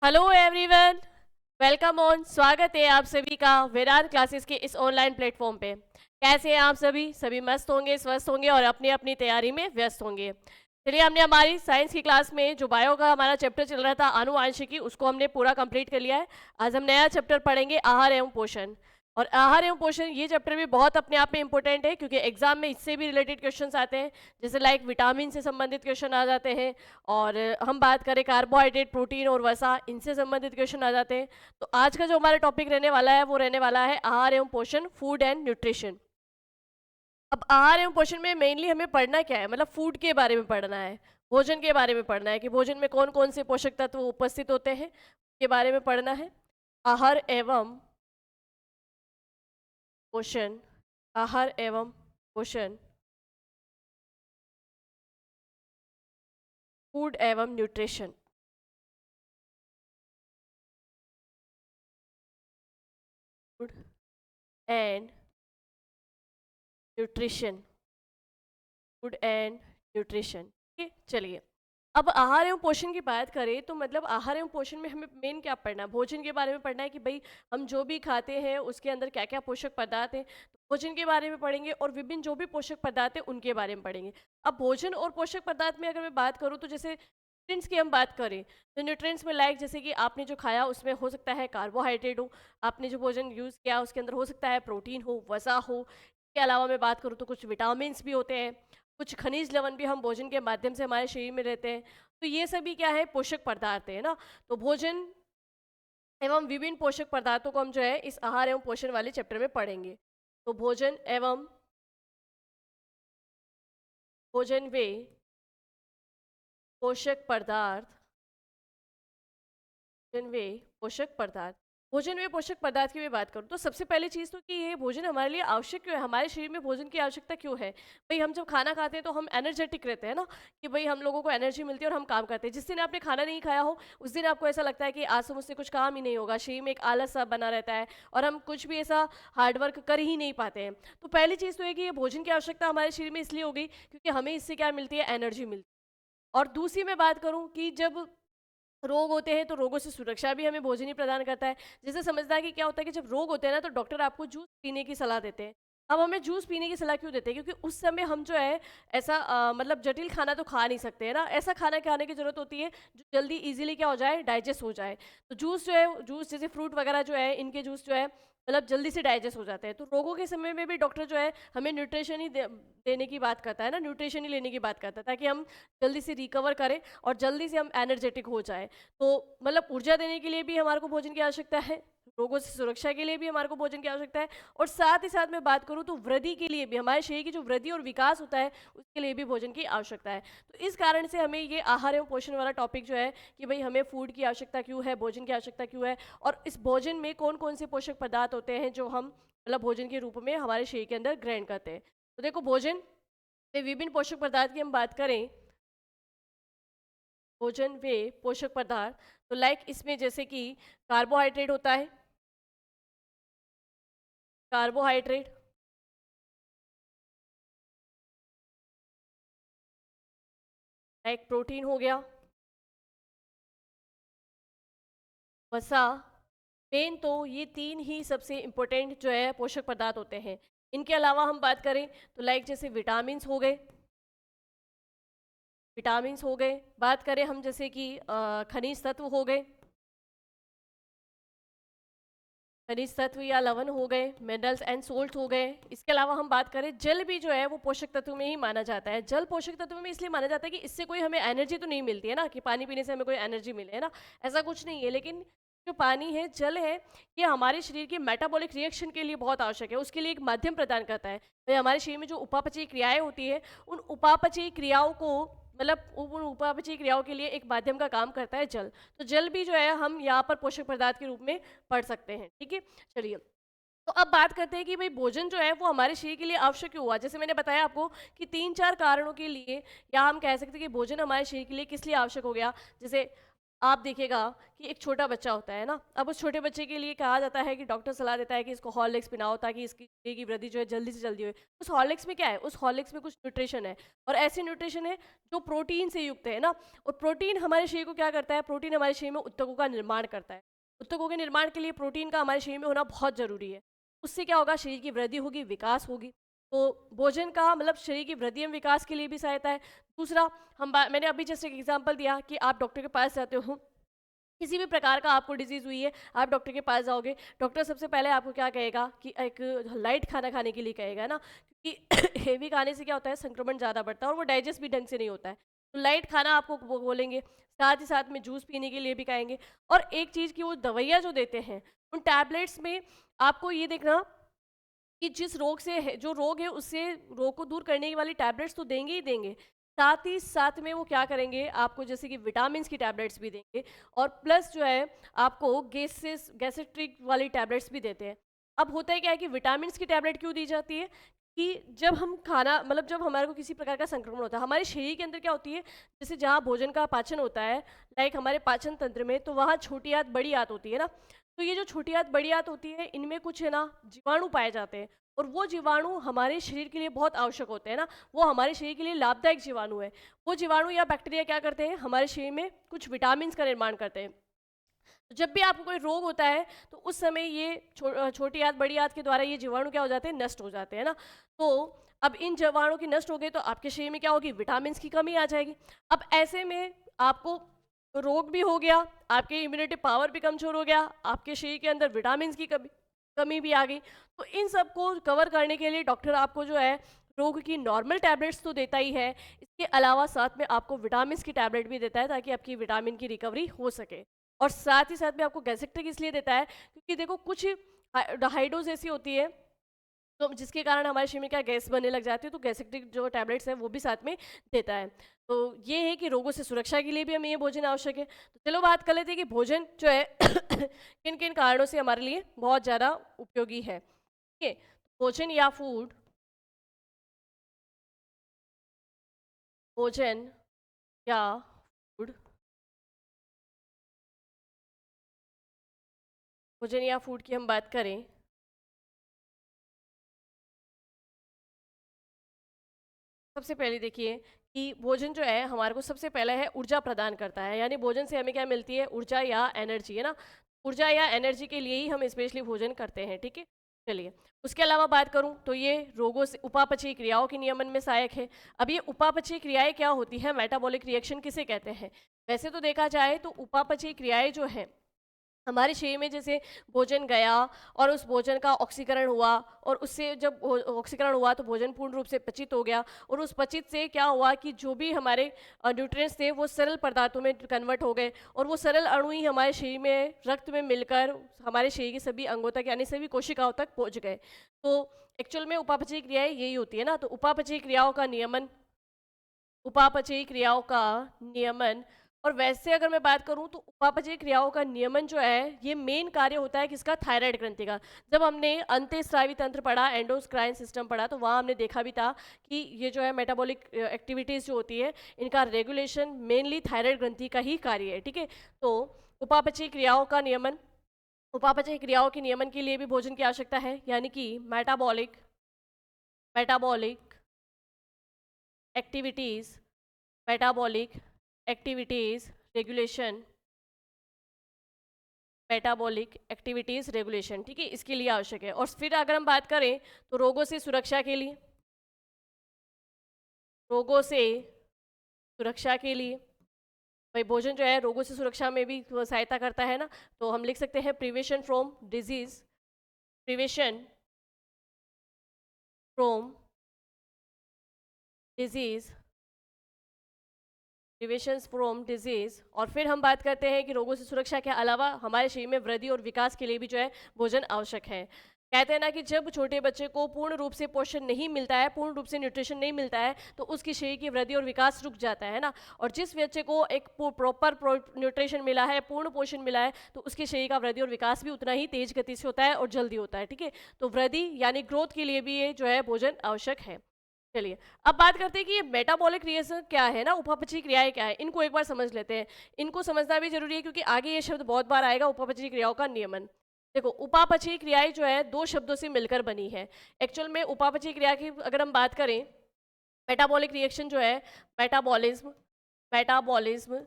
Hello everyone, welcome on. स्वागत है आप सभी का वेदांत क्लासेस के इस ऑनलाइन प्लेटफॉर्म पे। कैसे हैं आप सभी मस्त होंगे, स्वस्थ होंगे और अपनी अपनी तैयारी में व्यस्त होंगे। चलिए, हमने हमारी साइंस की क्लास में जो बायो का हमारा चैप्टर चल रहा था आनुवांशिकी, उसको हमने पूरा कंप्लीट कर लिया है। आज हम नया चैप्टर पढ़ेंगे, आहार एवं पोषण। और आहार एवं पोषण ये चैप्टर भी बहुत अपने आप में इंपॉर्टेंट है, क्योंकि एग्जाम में इससे भी रिलेटेड क्वेश्चंस आते हैं। जैसे लाइक विटामिन से संबंधित क्वेश्चन आ जाते हैं, और हम बात करें कार्बोहाइड्रेट, प्रोटीन और वसा, इनसे संबंधित क्वेश्चन आ जाते हैं। तो आज का जो हमारा टॉपिक रहने वाला है वो रहने वाला है आहार एवं पोषण, फूड एंड न्यूट्रिशन। अब आहार एवं पोषण में मेनली हमें पढ़ना क्या है, मतलब फूड के बारे में पढ़ना है, भोजन के बारे में पढ़ना है कि भोजन में कौन कौन से पोषक तत्व उपस्थित होते हैं, के बारे में पढ़ना है। आहार एवं पोषण, आहार एवं पोषण, फूड एवं nutrition, food and nutrition, food and nutrition. ठीक है, चलिए। अब आहार एवं पोषण की बात करें तो मतलब आहार एवं पोषण में हमें मेन क्या पढ़ना है, भोजन के बारे में पढ़ना है कि भाई हम जो भी खाते हैं उसके अंदर क्या क्या पोषक पदार्थ हैं, तो भोजन के बारे में पढ़ेंगे और विभिन्न जो भी पोषक पदार्थ हैं उनके बारे में पढ़ेंगे। अब भोजन और पोषक पदार्थ में अगर मैं बात करूँ तो जैसे न्यूट्रिएंट्स की हम बात करें तो न्यूट्रिएंट्स में लाइक जैसे कि आपने जो खाया उसमें हो सकता है कार्बोहाइड्रेट हो, आपने जो भोजन यूज़ किया उसके अंदर हो सकता है प्रोटीन हो, वसा हो। इसके अलावा मैं बात करूँ तो कुछ विटामिन्स भी होते हैं, कुछ खनिज लवण भी हम भोजन के माध्यम से हमारे शरीर में रहते हैं। तो ये सभी क्या है, पोषक पदार्थ है ना। तो भोजन एवं विभिन्न पोषक पदार्थों को हम जो है इस आहार एवं पोषण वाले चैप्टर में पढ़ेंगे। तो भोजन वे पोषक पदार्थ, भोजन वे पोषक पदार्थ, भोजन में पोषक पदार्थ की मैं बात करूँ तो सबसे पहली चीज़ तो कि ये भोजन हमारे लिए आवश्यक क्यों है, हमारे शरीर में भोजन की आवश्यकता क्यों है। भाई हम जब खाना खाते हैं तो हम एनर्जेटिक रहते हैं ना, कि भाई हम लोगों को एनर्जी मिलती है और हम काम करते हैं। जिस दिन आपने खाना नहीं खाया हो उस दिन आपको ऐसा लगता है कि आज से मुझसे कुछ काम ही नहीं होगा, शरीर में एक आलस सा बना रहता है और हम कुछ भी ऐसा हार्डवर्क कर ही नहीं पाते हैं। तो पहली चीज़ तो है कि ये भोजन की आवश्यकता हमारे शरीर में इसलिए होगी क्योंकि हमें इससे क्या मिलती है, एनर्जी मिलती है। और दूसरी मैं बात करूँ कि जब रोग होते हैं तो रोगों से सुरक्षा भी हमें भोजन ही प्रदान करता है। जैसे समझदार कि क्या होता है कि जब रोग होते हैं ना तो डॉक्टर आपको जूस पीने की सलाह देते हैं। अब हमें जूस पीने की सलाह क्यों देते हैं, क्योंकि उस समय हम जो है ऐसा मतलब जटिल खाना तो खा नहीं सकते है ना, ऐसा खाना खाने की जरूरत होती है जो जल्दी इजीली क्या हो जाए, डाइजेस्ट हो जाए। तो जूस जो है, जूस जैसे फ्रूट वगैरह जो है, इनके जूस जो है मतलब जल्दी से डाइजेस्ट हो जाते हैं। तो रोगों के समय में भी डॉक्टर जो है हमें न्यूट्रिशन ही देने की बात करता है ना, न्यूट्रिशन ही लेने की बात करता है ताकि हम जल्दी से रिकवर करें और जल्दी से हम एनर्जेटिक हो जाए। तो मतलब ऊर्जा देने के लिए भी हमारे को भोजन की आवश्यकता है, रोगों से सुरक्षा के लिए भी हमारे को भोजन की आवश्यकता है, और साथ ही साथ मैं बात करूँ तो वृद्धि के लिए भी, हमारे शरीर की जो वृद्धि और विकास होता है उसके लिए भी भोजन की आवश्यकता है। तो इस कारण से हमें ये आहार एवं पोषण वाला टॉपिक जो है कि भाई हमें फूड की आवश्यकता क्यों है, भोजन की आवश्यकता क्यों है, और इस भोजन में कौन कौन से पोषक पदार्थ होते हैं जो हम मतलब भोजन के रूप में हमारे शरीर के अंदर ग्रहण करते हैं। तो देखो, भोजन में विभिन्न पोषक पदार्थ की हम बात करें, भोजन वे पोषक पदार्थ, तो लाइक इसमें जैसे कि कार्बोहाइड्रेट होता है, कार्बोहाइड्रेट, लाइक प्रोटीन हो गया, वसा। मेन तो ये तीन ही सबसे इम्पोर्टेंट जो है पोषक पदार्थ होते हैं। इनके अलावा हम बात करें तो लाइक जैसे विटामिन्स हो गए, विटामिन्स हो गए, बात करें हम जैसे कि खनिज तत्व हो गए, खनिज तत्व या लवण हो गए, मिनरल्स एंड सोल्ट हो गए। इसके अलावा हम बात करें जल भी जो है वो पोषक तत्व में ही माना जाता है। जल पोषक तत्व में इसलिए माना जाता है कि इससे कोई हमें एनर्जी तो नहीं मिलती है ना, कि पानी पीने से हमें कोई एनर्जी मिले, है ना, ऐसा कुछ नहीं है। लेकिन जो पानी है, जल है, ये हमारे शरीर के मेटाबॉलिक रिएक्शन के लिए बहुत आवश्यक है, उसके लिए एक माध्यम प्रदान करता है। तो हमारे शरीर में जो उपापचयी क्रियाएं होती है उन उपापचयी क्रियाओं को मतलब उन उपापचयी क्रियाओं के लिए एक माध्यम का काम करता है जल। तो जल भी जो है हम यहाँ पर पोषक पदार्थ के रूप में पढ़ सकते हैं। ठीक है, चलिए। तो अब बात करते हैं कि भाई भोजन जो है वो हमारे शरीर के लिए आवश्यक क्यों हुआ। जैसे मैंने बताया आपको कि 3-4 कारणों के लिए, या हम कह सकते हैं कि भोजन हमारे शरीर के लिए किस लिए आवश्यक हो गया। जैसे आप देखिएगा कि एक छोटा बच्चा होता है ना, अब उस छोटे बच्चे के लिए कहा जाता है कि डॉक्टर सलाह देता है कि इसको हॉर्लिक्स पिलाओ ताकि इसकी शरीर की वृद्धि जो है जल्दी से जल्दी हो। उस हॉर्लिक्स में क्या है? उस हॉर्लिक्स में कुछ न्यूट्रिशन है, और ऐसे न्यूट्रिशन है जो प्रोटीन से युक्त है ना। और प्रोटीन हमारे शरीर को क्या करता है? प्रोटीन हमारे शरीर में ऊतकों का निर्माण करता है। ऊतकों के निर्माण के लिए प्रोटीन का हमारे शरीर में होना बहुत ज़रूरी है। उससे क्या होगा? शरीर की वृद्धि होगी, विकास होगी। तो भोजन का मतलब शरीर की वृद्धि एवं विकास के लिए भी सहायता है। दूसरा, मैंने अभी जैसे एक एग्जांपल दिया कि आप डॉक्टर के पास जाते हो, किसी भी प्रकार का आपको डिजीज़ हुई है, आप डॉक्टर के पास जाओगे, डॉक्टर सबसे पहले आपको क्या कहेगा कि एक लाइट खाना खाने के लिए कहेगा ना, क्योंकि हेवी खाने से क्या होता है? संक्रमण ज़्यादा बढ़ता है और वो डाइजेस्ट भी ढंग से नहीं होता है। तो लाइट खाना आपको वो बोलेंगे, साथ ही साथ में जूस पीने के लिए भी कहेंगे। और एक चीज़ की, वो दवाइयाँ जो देते हैं, उन टैबलेट्स में आपको ये देखना कि जिस रोग से है, जो रोग है उससे रोग को दूर करने वाली टैबलेट्स तो देंगे ही देंगे, साथ ही साथ में वो क्या करेंगे? आपको जैसे कि विटामिन्स की टैबलेट्स भी देंगे, और प्लस जो है आपको गैस्ट्रिक वाली टैबलेट्स भी देते हैं। अब होता है क्या है कि विटामिन्स की टैबलेट क्यों दी जाती है? कि जब हम खाना मतलब जब हमारे को किसी प्रकार का संक्रमण होता है, हमारे शरीर के अंदर क्या होती है, जैसे जहाँ भोजन का पाचन होता है, लाइक हमारे पाचन तंत्र में, तो वहाँ छोटी आंत बड़ी आंत होती है ना। तो ये जो छोटी आंत बड़ी आंत होती है, इनमें कुछ है ना जीवाणु पाए जाते हैं, और वो जीवाणु हमारे शरीर के लिए बहुत आवश्यक होते हैं ना। वो हमारे शरीर के लिए लाभदायक जीवाणु है। वो जीवाणु या बैक्टीरिया क्या करते हैं? हमारे शरीर में कुछ विटामिन का निर्माण करते हैं। तो जब भी आपको कोई रोग होता है, तो उस समय ये छोटी आंत बड़ी आंत के द्वारा ये जीवाणु क्या हो जाते हैं? नष्ट हो जाते हैं ना। तो अब इन जीवाणु की नष्ट हो गए तो आपके शरीर में क्या होगी? विटामिन की कमी आ जाएगी। अब ऐसे में आपको रोग भी हो गया, आपके इम्यूनिटी पावर भी कमजोर हो गया, आपके शरीर के अंदर विटामिन की कमी कमी भी आ गई। तो इन सब को कवर करने के लिए डॉक्टर आपको जो है रोग की नॉर्मल टैबलेट्स तो देता ही है, इसके अलावा साथ में आपको विटामिन की टैबलेट भी देता है ताकि आपकी विटामिन की रिकवरी हो सके। और साथ ही साथ में आपको गैस्ट्रिक इसलिए देता है क्योंकि देखो कुछ हाइडोज ऐसी होती है तो जिसके कारण हमारे शरीर में क्या गैस बनने लग जाती है, तो गैस्ट्रिक जो टैबलेट्स हैं वो भी साथ में देता है। तो ये है कि रोगों से सुरक्षा के लिए भी हमें ये भोजन आवश्यक है। तो चलो बात कर लेते हैं कि भोजन जो है किन किन कारणों से हमारे लिए बहुत ज़्यादा उपयोगी है। ठीक है, भोजन या फूड, भोजन या फूड, भोजन या फूड की हम बात करें, सबसे पहले देखिए कि भोजन जो है हमारे को सबसे पहले है ऊर्जा प्रदान करता है, यानी भोजन से हमें क्या मिलती है? ऊर्जा या एनर्जी, है ना। ऊर्जा या एनर्जी के लिए ही हम स्पेशली भोजन करते हैं, ठीक है। चलिए, उसके अलावा बात करूं तो ये रोगों से उपापचयी क्रियाओं के नियमन में सहायक है। अब ये उपापचयी क्रियाएं क्या होती है? मेटाबॉलिक रिएक्शन किसे कहते हैं? वैसे तो देखा जाए तो उपापचयी क्रियाएं जो है हमारे शरीर में, जैसे भोजन गया और उस भोजन का ऑक्सीकरण हुआ, और उससे जब ऑक्सीकरण हुआ तो भोजन पूर्ण रूप से पचित हो गया, और उस पचित से क्या हुआ कि जो भी हमारे न्यूट्रिएंट्स थे वो सरल पदार्थों में कन्वर्ट हो गए, और वो सरल अणु ही हमारे शरीर में रक्त में मिलकर हमारे शरीर के सभी अंगों तक यानी सभी कोशिकाओं तक पहुंच गए। तो एक्चुअल में उपापचयी क्रियाएं यही होती है ना। तो उपापचयी क्रियाओं का नियमन, उपापचयी क्रियाओं का नियमन। और वैसे अगर मैं बात करूं तो उपापचयी क्रियाओं का नियमन जो है ये मेन कार्य होता है किसका? थायराइड ग्रंथि का। जब हमने अंतःस्रावी तंत्र पढ़ा, एंडोक्राइन सिस्टम पढ़ा, तो वहाँ हमने देखा भी था कि ये जो है मेटाबॉलिक एक्टिविटीज़ जो होती है इनका रेगुलेशन मेनली थायराइड ग्रंथि का ही कार्य है, ठीक है। तो उपापचयी क्रियाओं का नियमन, उपापचयी क्रियाओं के नियमन के लिए भी भोजन की आवश्यकता है, यानी कि metabolic metabolic activities, metabolic activities regulation, metabolic activities regulation, ठीक है, इसके लिए आवश्यक है। और फिर अगर हम बात करें तो रोगों से सुरक्षा के लिए, रोगों से सुरक्षा के लिए भाई भोजन जो है रोगों से सुरक्षा में भी सहायता करता है ना। तो हम लिख सकते हैं prevention from disease, prevention from disease, prevention from disease. और फिर हम बात करते हैं कि रोगों से सुरक्षा के अलावा हमारे शरीर में वृद्धि और विकास के लिए भी जो है भोजन आवश्यक है। कहते हैं ना कि जब छोटे बच्चे को पूर्ण रूप से पोषण नहीं मिलता है, पूर्ण रूप से न्यूट्रिशन नहीं मिलता है, तो उसकी शरीर की वृद्धि और विकास रुक जाता है ना। और जिस बच्चे को एक प्रॉपर न्यूट्रिशन मिला है, पूर्ण पोषण मिला है, तो उसके शरीर का वृद्धि और विकास भी उतना ही तेज गति से होता है और जल्दी होता है, ठीक है। तो वृद्धि यानी ग्रोथ के लिए भी ये जो है भोजन आवश्यक है। चलिए, अब बात करते हैं कि ये मेटाबॉलिक रिएक्शन क्या है ना, उपापचयी क्रियाएँ क्या है? इनको एक बार समझ लेते हैं। इनको समझना भी ज़रूरी है क्योंकि आगे ये शब्द बहुत बार आएगा, उपापचयी क्रियाओं का नियमन। देखो, उपापचयी क्रियाएँ जो है 2 शब्दों से मिलकर बनी है। एक्चुअल में उपापचयी क्रिया की अगर हम बात करें, मेटाबॉलिक रिएक्शन जो है, मेटाबॉलिज़्म मेटाबॉलिज़्म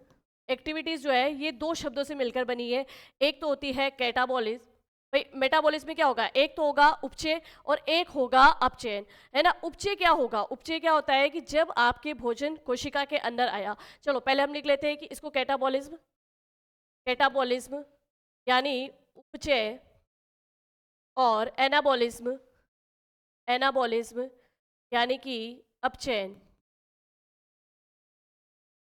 एक्टिविटीज़ जो है, ये 2 शब्दों से मिलकर बनी है। एक तो होती है कैटाबॉलिज़्म। भई मेटाबॉलिज़्म में क्या होगा? एक तो होगा उपचय और एक होगा अपचयन, है ना? उपचय क्या होगा? उपचय क्या होता है कि जब आपके भोजन कोशिका के अंदर आया, चलो पहले हम लिख लेते हैं कि इसको कैटाबॉलिज़्म कैटाबॉलिज़्म यानी उपचय, और एनाबॉलिज़्म एनाबॉलिज़्म यानी कि अपचयन,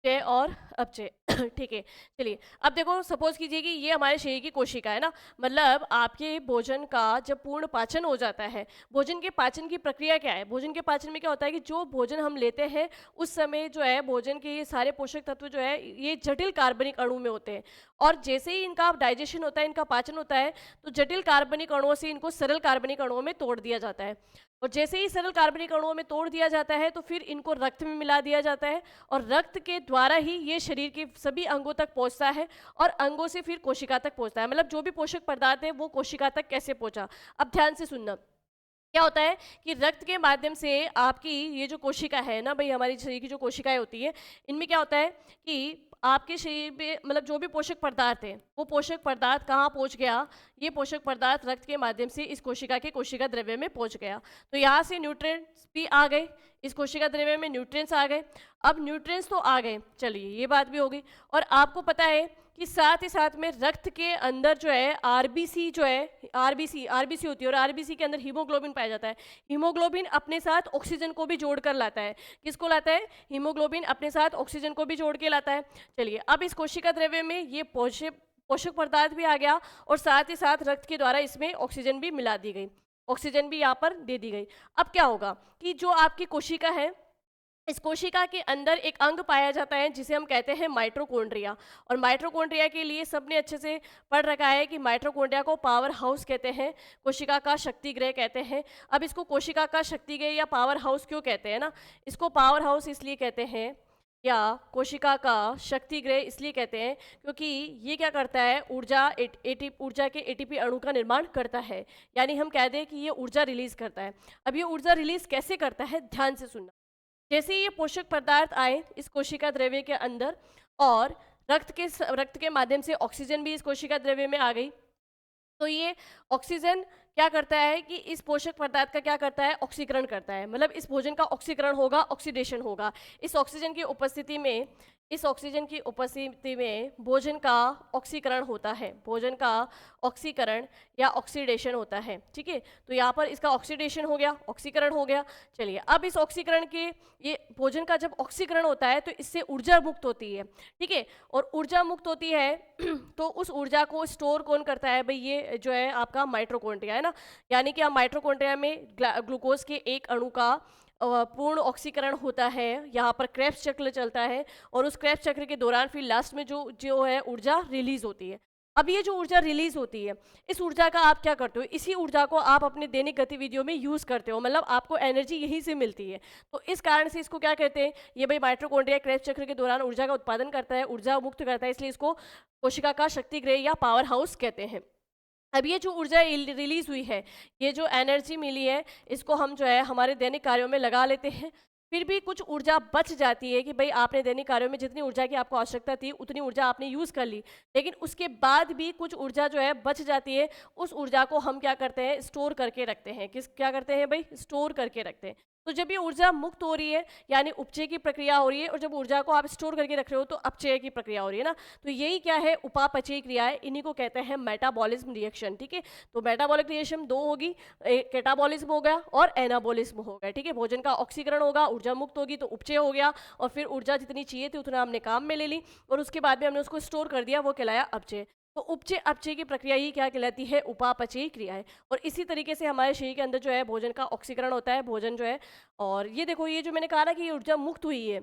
चय और अपचय। ठीक है, चलिए अब देखो, सपोज कीजिए कि ये हमारे शरीर की कोशिका है ना, मतलब आपके भोजन का जब पूर्ण पाचन हो जाता है, भोजन के पाचन की प्रक्रिया क्या है? भोजन के पाचन में क्या होता है कि जो भोजन हम लेते हैं उस समय जो है भोजन के ये सारे पोषक तत्व जो है ये जटिल कार्बनिक अणु में होते हैं, और जैसे ही इनका डाइजेशन होता है, इनका पाचन होता है, तो जटिल कार्बनिक अणुओं से इनको सरल कार्बनिक अणुओं में तोड़ दिया जाता है, और जैसे ही सरल कार्बनिक अणुओं में तोड़ दिया जाता है तो फिर इनको रक्त में मिला दिया जाता है, और रक्त के द्वारा ही ये शरीर के सभी अंगों तक पहुंचता है, और अंगों से फिर कोशिका तक पहुंचता है। मतलब जो भी पोषक पदार्थ है वो कोशिका तक कैसे पहुंचा, अब ध्यान से सुनना। क्या होता है कि रक्त के माध्यम से आपकी ये जो कोशिका है ना भाई, हमारी शरीर की जो कोशिकाएं होती है, इनमें क्या होता है कि आपके शरीर में मतलब जो भी पोषक पदार्थ है वो पोषक पदार्थ कहाँ पहुंच गया, ये पोषक पदार्थ रक्त के माध्यम से इस कोशिका के कोशिका द्रव्य में पहुंच गया, तो यहाँ से न्यूट्रिएंट्स भी आ गए, इस कोशिका द्रव्य में न्यूट्रिएंट्स आ गए। अब न्यूट्रिएंट्स तो आ गए, चलिए ये बात भी होगी, और आपको पता है कि साथ ही साथ में रक्त के अंदर जो है आरबीसी जो है, आरबीसी होती है, और आरबीसी के अंदर हीमोग्लोबिन पाया जाता है। हीमोग्लोबिन अपने साथ ऑक्सीजन को भी जोड़ कर लाता है। किसको लाता है? हीमोग्लोबिन अपने साथ ऑक्सीजन को भी जोड़ के लाता है। चलिए, अब इस कोशिका द्रव्य में ये पोषक पोषक पदार्थ भी आ गया, और साथ ही साथ रक्त के द्वारा इसमें ऑक्सीजन भी मिला दी गई, ऑक्सीजन भी यहाँ पर दे दी गई। अब क्या होगा कि जो आपकी कोशिका है, इस कोशिका के अंदर एक अंग पाया जाता है जिसे हम कहते हैं माइटोकॉन्ड्रिया, और माइटोकॉन्ड्रिया के लिए सबने अच्छे से पढ़ रखा है कि माइटोकॉन्ड्रिया को पावर हाउस कहते हैं, कोशिका का शक्ति गृह कहते हैं। अब इसको कोशिका का शक्ति गृह या पावर हाउस क्यों कहते हैं ना, इसको पावर हाउस इसलिए कहते हैं या कोशिका का शक्ति गृह इसलिए कहते हैं क्योंकि ये क्या करता है, ऊर्जा के एटीपी अणु का निर्माण करता है, यानी हम कह दें कि ये ऊर्जा रिलीज करता है। अब ये ऊर्जा रिलीज कैसे करता है, ध्यान से सुनना। जैसे ही ये पोषक पदार्थ आए इस कोशिका द्रव्य के अंदर, और रक्त के माध्यम से ऑक्सीजन भी इस कोशिका द्रव्य में आ गई, तो ये ऑक्सीजन क्या करता है कि इस पोषक पदार्थ का क्या करता है, ऑक्सीकरण करता है, मतलब इस भोजन का ऑक्सीकरण होगा, ऑक्सीडेशन होगा। इस ऑक्सीजन की उपस्थिति में भोजन का ऑक्सीकरण होता है, भोजन का ऑक्सीकरण या ऑक्सीडेशन होता है, ठीक है। तो यहाँ पर इसका ऑक्सीडेशन हो गया, ऑक्सीकरण हो गया। चलिए, अब इस ऑक्सीकरण के, ये भोजन का जब ऑक्सीकरण होता है तो इससे ऊर्जा मुक्त होती है, ठीक है, और ऊर्जा मुक्त होती है तो उस ऊर्जा को स्टोर कौन करता है भाई, ये जो है आपका माइटोकॉन्ड्रिया है ना, यानी कि आप माइटोकॉन्ड्रिया में ग्लूकोज के एक अणु का पूर्ण ऑक्सीकरण होता है, यहाँ पर क्रेब्स चक्र चलता है, और उस क्रेब्स चक्र के दौरान फिर लास्ट में जो जो है ऊर्जा रिलीज होती है। अब ये जो ऊर्जा रिलीज होती है, इस ऊर्जा का आप क्या करते हो, इसी ऊर्जा को आप अपने दैनिक गतिविधियों में यूज करते हो, मतलब आपको एनर्जी यहीं से मिलती है। तो इस कारण से इसको क्या कहते हैं, ये भाई माइटोकॉन्ड्रिया क्रेब्स चक्र के दौरान ऊर्जा का उत्पादन करता है, ऊर्जा मुक्त करता है, इसलिए इसको कोशिका का शक्ति गृह या पावर हाउस कहते हैं। अब ये जो ऊर्जा रिलीज हुई है, ये जो एनर्जी मिली है, इसको हम जो है हमारे दैनिक कार्यों में लगा लेते हैं। फिर भी कुछ ऊर्जा बच जाती है कि भाई आपने दैनिक कार्यों में जितनी ऊर्जा की आपको आवश्यकता थी उतनी ऊर्जा आपने यूज़ कर ली, लेकिन उसके बाद भी कुछ ऊर्जा जो है बच जाती है। उस ऊर्जा को हम क्या करते हैं, स्टोर करके रखते हैं। क्या करते हैं भाई, स्टोर करके रखते हैं। तो जब ये ऊर्जा मुक्त हो रही है यानी उपचय की प्रक्रिया हो रही है, और जब ऊर्जा को आप स्टोर करके रख रहे हो तो अपचय की प्रक्रिया हो रही है ना। तो यही क्या है, उपापचयी क्रिया है, इन्हीं को कहते हैं मेटाबॉलिज्म रिएक्शन, ठीक है। तो मेटाबॉलिक रिएक्शन दो होगी, कैटाबॉलिज्म हो गया और एनाबॉलिज्म हो गया, ठीक है। भोजन का ऑक्सीकरण होगा, ऊर्जा मुक्त होगी तो उपचय हो गया, और फिर ऊर्जा जितनी चाहिए थी उतना हमने काम में ले ली, और उसके बाद में हमने उसको स्टोर कर दिया, वो कहलाया अपचय। तो उपचय अपचय की प्रक्रिया ही क्या कहलाती है, उपापचयी क्रिया है। और इसी तरीके से हमारे शरीर के अंदर जो है भोजन का ऑक्सीकरण होता है, भोजन जो है, और ये देखो ये जो मैंने कहा ना कि ये ऊर्जा मुक्त हुई है,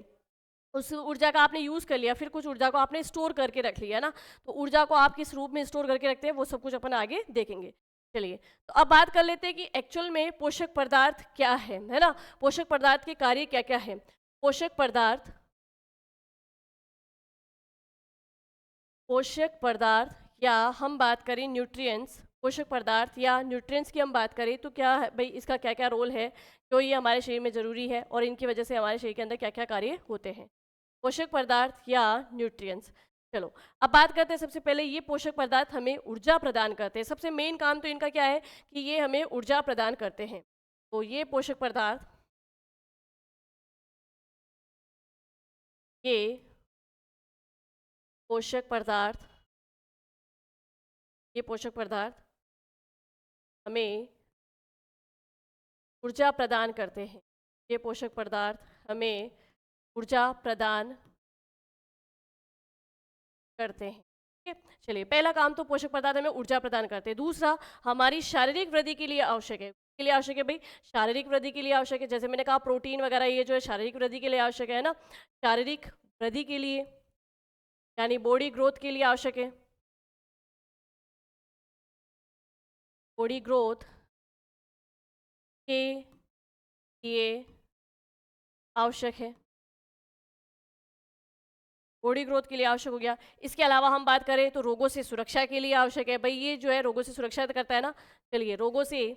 उस ऊर्जा का आपने यूज़ कर लिया, फिर कुछ ऊर्जा को आपने स्टोर करके रख लिया ना। तो ऊर्जा को आप किस रूप में स्टोर करके रखते हैं वो सब कुछ अपन आगे देखेंगे। चलिए, तो अब बात कर लेते हैं कि एक्चुअल में पोषक पदार्थ क्या है ना? पोषक पदार्थ के कार्य क्या-क्या हैं? पोषक पदार्थ या हम बात करें न्यूट्रिएंट्स, पोषक पदार्थ या न्यूट्रिएंट्स की हम बात करें तो क्या है भई, इसका क्या-क्या रोल है? क्यों ये हमारे शरीर में ज़रूरी है और इनकी वजह से हमारे शरीर के अंदर क्या-क्या कार्य होते हैं? पोषक पदार्थ या न्यूट्रिएंट्स। चलो, अब बात करते हैं सबसे पहले ये पोषक पदार्थ हमें ऊर्जा प्रदान करते हैं। सबसे मेन काम तो इनका क्या है कि ये हमें ऊर्जा प्रदान करते हैं। तो ये पोषक पदार्थ ये पोषक पदार्थ हमें ऊर्जा प्रदान करते हैं। ये पोषक पदार्थ हमें ऊर्जा प्रदान करते हैं। ठीक है? चलिए, पहला काम तो पोषक पदार्थ हमें ऊर्जा प्रदान करते हैं। दूसरा, हमारी शारीरिक वृद्धि के लिए आवश्यक है। के लिए आवश्यक है भाई, शारीरिक वृद्धि के लिए आवश्यक है। जैसे मैंने कहा प्रोटीन वगैरह ये जो है शारीरिक वृद्धि के लिए आवश्यक है ना? शारीरिक वृद्धि के लिए यानी बॉडी ग्रोथ के लिए आवश्यक है। बॉडी ग्रोथ के लिए आवश्यक है। बॉडी ग्रोथ के लिए आवश्यक हो गया। इसके अलावा हम बात करें तो रोगों से सुरक्षा के लिए आवश्यक है। भाई ये जो है रोगों से सुरक्षा करता है ना। चलिए, रोगों से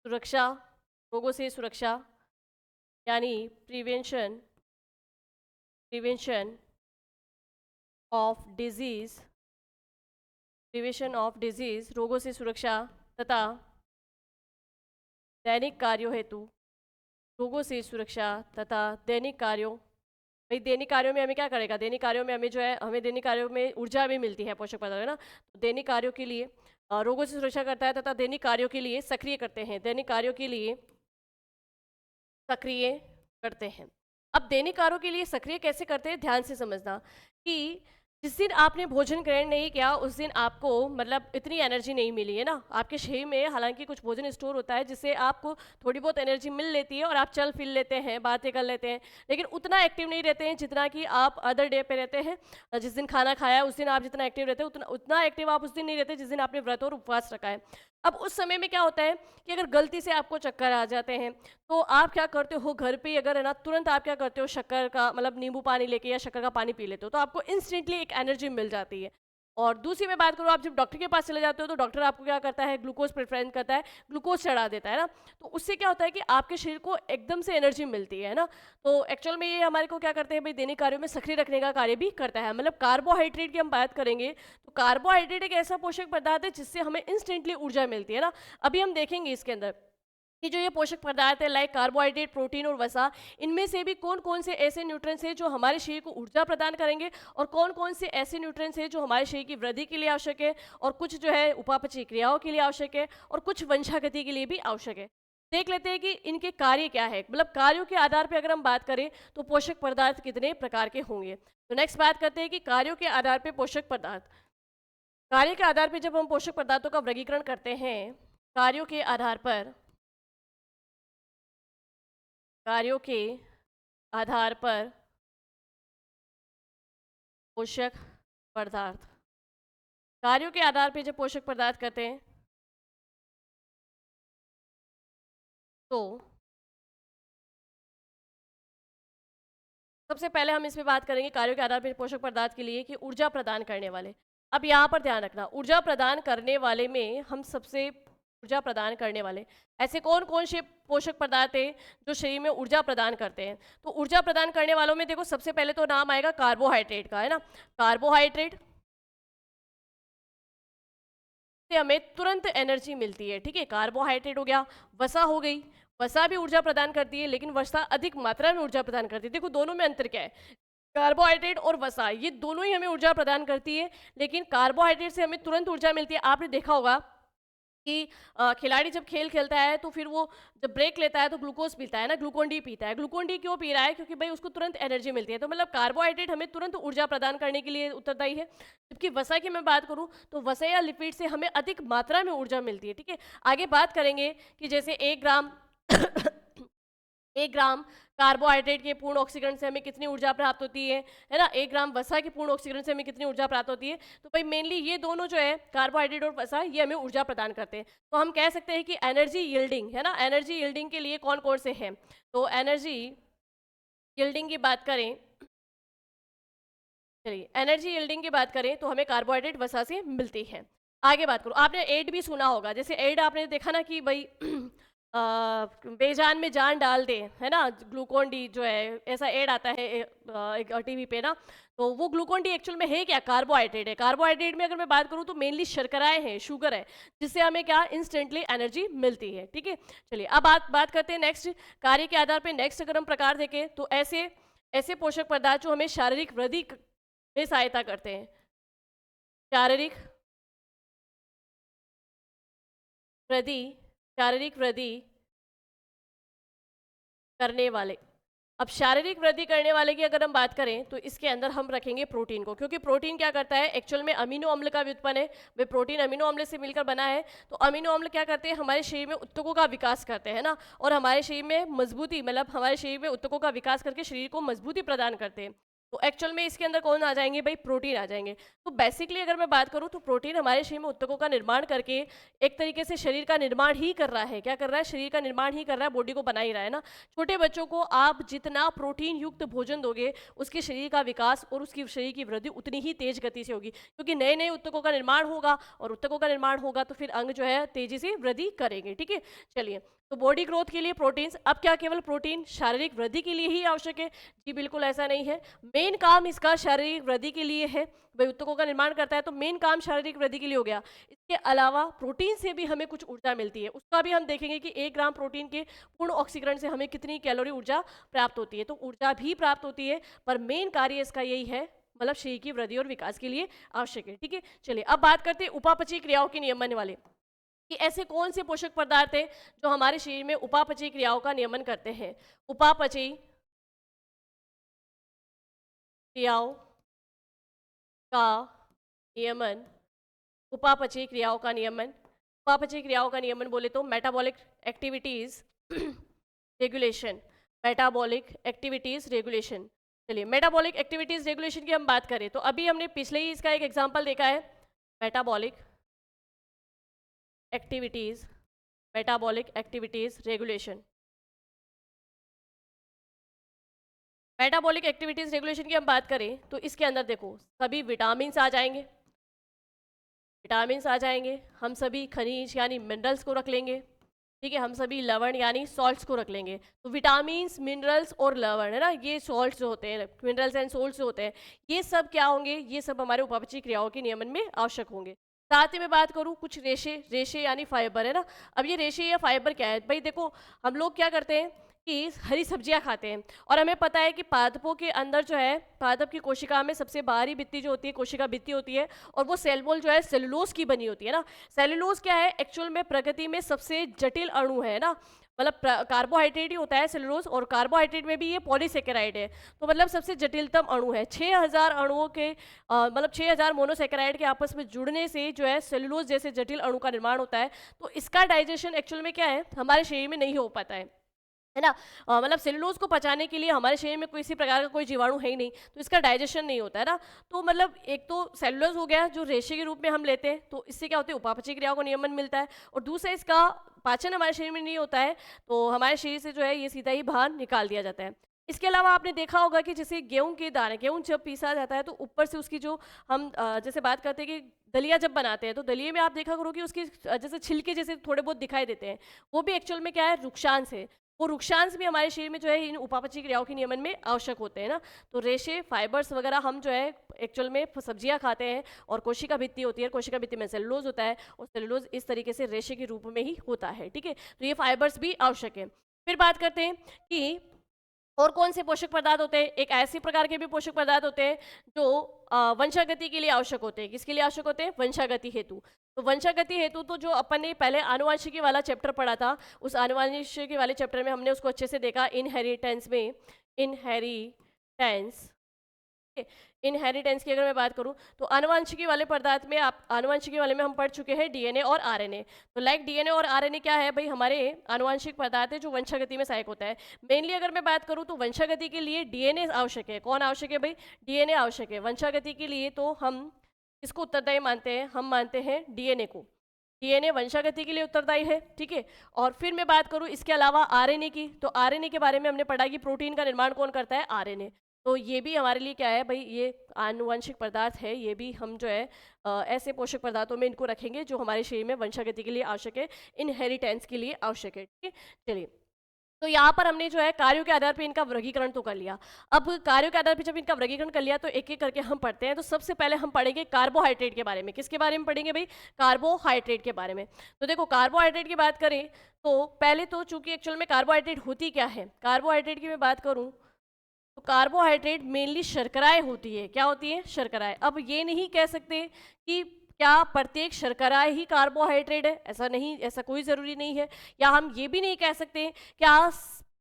सुरक्षा रोगों से सुरक्षा यानी प्रिवेंशन ऑफ डिजीज रोगों से सुरक्षा तथा दैनिक कार्यों हेतु रोगों से सुरक्षा तथा दैनिक कार्यों। भाई दैनिक कार्यों में हमें क्या करेगा? दैनिक कार्यों में हमें जो है हमें दैनिक कार्यों में ऊर्जा भी मिलती है पोषक पदार्थ है ना। तो दैनिक कार्यों के लिए रोगों से सुरक्षा करता है तथा दैनिक कार्यों के लिए सक्रिय करते हैं। दैनिक कार्यों के लिए सक्रिय करते हैं। अब दैनिक कार्यों के लिए सक्रिय कैसे करते हैं, ध्यान से समझना कि जिस दिन आपने भोजन ग्रहण नहीं किया उस दिन आपको मतलब इतनी एनर्जी नहीं मिली है ना। आपके शरीर में हालांकि कुछ भोजन स्टोर होता है जिससे आपको थोड़ी बहुत एनर्जी मिल लेती है और आप चल फिर लेते हैं, बातें कर लेते हैं, लेकिन उतना एक्टिव नहीं रहते हैं जितना कि आप अदर डे पे रहते हैं। जिस दिन खाना खाया उस दिन आप जितना एक्टिव रहते हैं उतना एक्टिव आप उस दिन नहीं रहते जिस दिन आपने व्रत और उपवास रखा है। अब उस समय में क्या होता है कि अगर गलती से आपको चक्कर आ जाते हैं तो आप क्या करते हो, घर पे ही अगर है ना तुरंत आप क्या करते हो, शक्कर का मतलब नींबू पानी लेके या शक्कर का पानी पी लेते हो तो आपको इंस्टेंटली एक एनर्जी मिल जाती है। और दूसरी मैं बात करूँ, आप जब डॉक्टर के पास चले जाते हो तो डॉक्टर आपको क्या करता है, ग्लूकोज प्रेफरेंस करता है, ग्लूकोज चढ़ा देता है ना। तो उससे क्या होता है कि आपके शरीर को एकदम से एनर्जी मिलती है ना। तो एक्चुअल में ये हमारे को क्या करते हैं भाई, दैनिक कार्यों में सक्रिय रखने का कार्य भी करता है। मतलब कार्बोहाइड्रेट की हम बात करेंगे तो कार्बोहाइड्रेट एक ऐसा पोषक पदार्थ है जिससे हमें इंस्टेंटली ऊर्जा मिलती है ना। अभी हम देखेंगे इसके अंदर कि जो ये पोषक पदार्थ है लाइक कार्बोहाइड्रेट, प्रोटीन और वसा, इनमें से भी कौन कौन से ऐसे न्यूट्रिएंट्स हैं जो हमारे शरीर को ऊर्जा प्रदान करेंगे और कौन कौन से ऐसे न्यूट्रिएंट्स हैं जो हमारे शरीर की वृद्धि के लिए आवश्यक है और कुछ जो है उपापचय क्रियाओं के लिए आवश्यक है और कुछ वंशागति के लिए भी आवश्यक है। देख लेते हैं कि इनके कार्य क्या है। मतलब कार्यों के आधार पर अगर हम बात करें तो पोषक पदार्थ कितने प्रकार के होंगे। तो नेक्स्ट बात करते हैं कि कार्यों के आधार पर पोषक पदार्थ। कार्य के आधार पर जब हम पोषक पदार्थों का वर्गीकरण करते हैं, कार्यों के आधार पर पोषक पदार्थ कार्यों के आधार पर जब पोषक पदार्थ करते हैं तो सबसे पहले हम इस पे बात करेंगे कार्यों के आधार पर पोषक पदार्थ के लिए कि ऊर्जा प्रदान करने वाले। अब यहाँ पर ध्यान रखना, ऊर्जा प्रदान करने वाले में हम सबसे ऊर्जा प्रदान करने वाले ऐसे कौन कौन से पोषक पदार्थ हैं जो शरीर में ऊर्जा प्रदान करते हैं। तो ऊर्जा प्रदान करने वालों में देखो सबसे पहले तो नाम आएगा कार्बोहाइड्रेट का, है ना। कार्बोहाइड्रेट से हमें तुरंत एनर्जी मिलती है, ठीक है। कार्बोहाइड्रेट हो गया, वसा हो गई, वसा भी ऊर्जा प्रदान करती है लेकिन वसा अधिक मात्रा में ऊर्जा प्रदान करती है। देखो दोनों में अंतर क्या है, कार्बोहाइड्रेट और वसा ये दोनों ही हमें ऊर्जा प्रदान करती है, लेकिन कार्बोहाइड्रेट से हमें तुरंत ऊर्जा मिलती है। आपने देखा होगा कि खिलाड़ी जब खेल खेलता है तो फिर वो जब ब्रेक लेता है तो ग्लूकोज पीता है ना, ग्लूकोन डी पीता है। ग्लूकोन डी क्यों पी रहा है, क्योंकि भाई उसको तुरंत एनर्जी मिलती है। तो मतलब कार्बोहाइड्रेट हमें तुरंत ऊर्जा प्रदान करने के लिए उत्तरदायी है, जबकि वसा की मैं बात करूं तो वसा या लिपिड से हमें अधिक मात्रा में ऊर्जा मिलती है, ठीक है। आगे बात करेंगे कि जैसे 1 ग्राम 1 ग्राम कार्बोहाइड्रेट के पूर्ण ऑक्सीकरण से हमें कितनी ऊर्जा प्राप्त होती है ना? 1 ग्राम वसा के पूर्ण ऑक्सीकरण से हमें कितनी ऊर्जा प्राप्त होती है? तो भाई मेनली ये दोनों जो है कार्बोहाइड्रेट और वसा ये हमें ऊर्जा प्रदान करते हैं। तो हम कह सकते हैं कि एनर्जी यील्डिंग है ना? एनर्जी यील्डिंग के लिए कौन-कौन से हैं? तो एनर्जी यील्डिंग की बात करें, चलिए एनर्जी यील्डिंग की बात करें तो हमें कार्बोहाइड्रेट वसा से मिलती है। आगे बात करूँ, आपने एड भी सुना होगा, जैसे एड आपने देखा ना कि भाई बेजान में जान डाल दे, है ना? ग्लूकोन डी जो है ऐसा एड आता है एक टीवी पे ना, तो वो ग्लूकोन डी एक्चुअल में है क्या? कार्बोहाइड्रेट है। कार्बोहाइड्रेट में अगर मैं बात करूँ तो मेनली शर्कराएं हैं, शुगर है, जिससे हमें क्या इंस्टेंटली एनर्जी मिलती है। ठीक है, चलिए अब बात करते हैं नेक्स्ट कार्य के आधार पे। नेक्स्ट अगर हम प्रकार देखें तो ऐसे ऐसे पोषक पदार्थ जो हमें शारीरिक वृद्धि में सहायता करते हैं। शारीरिक वृद्धि, शारीरिक वृद्धि करने वाले। अब शारीरिक वृद्धि करने वाले की अगर हम बात करें तो इसके अंदर हम रखेंगे प्रोटीन को, क्योंकि प्रोटीन क्या करता है एक्चुअल में अमीनो अम्ल का व्युत्पन्न है। वे प्रोटीन अमीनो अम्ल से मिलकर बना है। तो अमीनो अम्ल क्या करते हैं? हमारे शरीर में ऊतकों का विकास करते हैं ना, और हमारे शरीर में मजबूती, मतलब हमारे शरीर में ऊतकों का विकास करके शरीर को मजबूती प्रदान करते हैं। तो एक्चुअल में इसके अंदर कौन आ जाएंगे भाई? प्रोटीन आ जाएंगे। तो बेसिकली अगर मैं बात करूं तो प्रोटीन हमारे शरीर में ऊतकों का निर्माण करके एक तरीके से शरीर का निर्माण ही कर रहा है। क्या कर रहा है? शरीर का निर्माण ही कर रहा है, बॉडी को बना ही रहा है ना। छोटे बच्चों को आप जितना प्रोटीन युक्त भोजन दोगे, उसके शरीर का विकास और उसकी शरीर की वृद्धि उतनी ही तेज गति से होगी, क्योंकि नए नए ऊतकों का निर्माण होगा, और ऊतकों का निर्माण होगा तो फिर अंग जो है तेजी से वृद्धि करेंगे। ठीक है, चलिए, तो बॉडी ग्रोथ के लिए प्रोटीन्स। अब क्या केवल प्रोटीन शारीरिक वृद्धि के लिए ही आवश्यक है? जी बिल्कुल ऐसा नहीं है। मेन काम इसका शारीरिक वृद्धि के लिए है। भाई ऊतकों का निर्माण करता है तो मेन काम शारीरिक वृद्धि के लिए हो गया। इसके अलावा प्रोटीन से भी हमें कुछ ऊर्जा मिलती है, उसका भी हम देखेंगे कि 1 ग्राम प्रोटीन के पूर्ण ऑक्सीकरण से हमें कितनी कैलोरी ऊर्जा प्राप्त होती है। तो ऊर्जा भी प्राप्त होती है, पर मेन कार्य इसका यही है, मतलब शरीर की वृद्धि और विकास के लिए आवश्यक है। ठीक है, चलिए अब बात करते हैं उपापचयी क्रियाओं के नियमन वाले, कि ऐसे कौन से पोषक पदार्थ हैं जो हमारे शरीर में उपापचयी क्रियाओं का नियमन करते हैं। उपापचयी क्रियाओं का नियमन, उपापचयी क्रियाओं का नियमन, उपापचयी क्रियाओं का नियमन बोले तो metabolic activities regulation, metabolic activities regulation. चलिए, मेटाबॉलिक एक्टिविटीज रेगुलेशन की हम बात करें तो अभी हमने पिछले ही इसका एक एग्जांपल देखा है, metabolic activities, metabolic activities regulation. Metabolic activities regulation की हम बात करें तो इसके अंदर देखो सभी विटामिन आ जाएंगे, विटामिन आ जाएंगे, हम सभी खनिज यानी मिनरल्स को रख लेंगे। ठीक है, हम सभी लवण यानी सॉल्ट्स को रख लेंगे। तो विटामिन्स, मिनरल्स और लवण, है ना, ये सॉल्ट्स जो होते हैं, मिनरल्स एंड सॉल्ट्स जो होते हैं, ये सब क्या होंगे? ये सब हमारे उपापचयी क्रियाओं के नियमन में आवश्यक होंगे। साथ ही मैं बात करूँ कुछ रेशे, रेशे यानी फाइबर, है ना। अब ये रेशे या फाइबर क्या है भाई? देखो हम लोग क्या करते हैं कि हरी सब्जियां खाते हैं, और हमें पता है कि पादपों के अंदर जो है, पादप की कोशिका में सबसे बाहरी भित्ति जो होती है कोशिका भित्ति होती है, और वो सेल वॉल जो है सेलुलोज की बनी होती है ना। सेलुलोज क्या है एक्चुअल में? प्रकृति में सबसे जटिल अणु है ना, मतलब कार्बोहाइड्रेट ही होता है सेलुलोज, और कार्बोहाइड्रेट में भी ये पॉलीसेकेराइड है, तो मतलब सबसे जटिलतम अणु है। 6000 अणुओं के मतलब 6000 मोनोसेकेराइड के आपस में जुड़ने से जो है सेलुलोज जैसे जटिल अणु का निर्माण होता है। तो इसका डाइजेशन एक्चुअल में क्या है? हमारे शरीर में नहीं हो पाता है ना। मतलब सेलुलोज को पचाने के लिए हमारे शरीर में किसी प्रकार का कोई जीवाणु है ही नहीं, तो इसका डाइजेशन नहीं होता है ना। तो मतलब एक तो सेलुलोज हो गया जो रेशे के रूप में हम लेते हैं, तो इससे क्या होता है? उपापचयी क्रियाओं को नियमन मिलता है, और दूसरा इसका पाचन हमारे शरीर में नहीं होता है, तो हमारे शरीर से जो है ये सीधा ही बाहर निकाल दिया जाता है। इसके अलावा आपने देखा होगा कि जैसे गेहूं के दाने, गेहूं जब पीसा जाता है तो ऊपर से उसकी जो हम जैसे बात करते हैं कि दलिया जब बनाते हैं तो दलिये में आप देखा करो कि उसकी जैसे छिलके जैसे थोड़े बहुत दिखाई देते हैं, वो भी एक्चुअल में क्या है? रुक्षांश है। वो रुक्षांश भी हमारे शरीर में जो है इन उपापचयी क्रियाओं के नियमन में आवश्यक होते हैं ना। तो रेशे, फाइबर्स वगैरह हम जो है एक्चुअल में सब्जियां खाते हैं, और कोशिका भित्ति होती है, कोशिका भित्ति में सेलुलोज होता है, और सेलुलोज इस तरीके से रेशे के रूप में ही होता है। ठीक है, तो ये फाइबर्स भी आवश्यक है। फिर बात करते हैं कि और कौन से पोषक पदार्थ होते हैं। एक ऐसे प्रकार के भी पोषक पदार्थ होते हैं जो वंशागति के लिए आवश्यक होते हैं। किसके लिए आवश्यक होते हैं? वंशागति हेतु। तो वंशागति हेतु तो जो अपन ने पहले आनुवंशिकी वाला चैप्टर पढ़ा था, उस आनुवंशिकी वाले चैप्टर में हमने उसको अच्छे से देखा, इनहेरिटेंस में, इनहेरिटेंस इनहेरिटेंस की अगर मैं बात करूं तो आनुवंशिकी वाले पदार्थ में आप आनुवंशिकी वाले में हम पढ़ चुके हैं डीएनए और आरएनए। तो लाइक डीएनए और आरएनए क्या है भाई, हमारे आनुवंशिक पदार्थ है जो वंशागति में सहायक होता है। मेनली अगर मैं बात करूं तो वंशागति के लिए डीएनए आवश्यक है। कौन आवश्यक है भाई, डीएनए आवश्यक है वंशागति के लिए। तो हम किसको उत्तरदायी मानते हैं, हम मानते हैं डीएनए को। डीएनए वंशागति के लिए उत्तरदायी है, ठीक है। और फिर मैं बात करूं इसके अलावा आरएनए की, तो आरएनए के बारे में हमने पढ़ा कि प्रोटीन का निर्माण कौन करता है, आरएनए। तो ये भी हमारे लिए क्या है भाई, ये आनुवंशिक पदार्थ है। ये भी हम जो है ऐसे पोषक पदार्थों में इनको रखेंगे जो हमारे शरीर में वंशागति के लिए आवश्यक है, इनहेरिटेंस के लिए आवश्यक है, ठीक है। चलिए, तो यहाँ पर हमने जो है कार्यों के आधार पर इनका वर्गीकरण तो कर लिया। अब कार्यों के आधार पर जब इनका वर्गीकरण कर लिया तो एक एक करके हम पढ़ते हैं। तो सबसे पहले हम पढ़ेंगे कार्बोहाइड्रेट के बारे में। किसके बारे में पढ़ेंगे भाई, कार्बोहाइड्रेट के बारे में। तो देखो कार्बोहाइड्रेट की बात करें तो पहले तो चूंकि एक्चुअल में कार्बोहाइड्रेट होती क्या है, कार्बोहाइड्रेट की मैं बात करूँ तो कार्बोहाइड्रेट मेनली शर्कराएं होती है। क्या होती है, शर्कराएं। अब ये नहीं कह सकते कि क्या प्रत्येक शर्करा ही कार्बोहाइड्रेट है, ऐसा नहीं, ऐसा कोई ज़रूरी नहीं है। या हम ये भी नहीं कह सकते क्या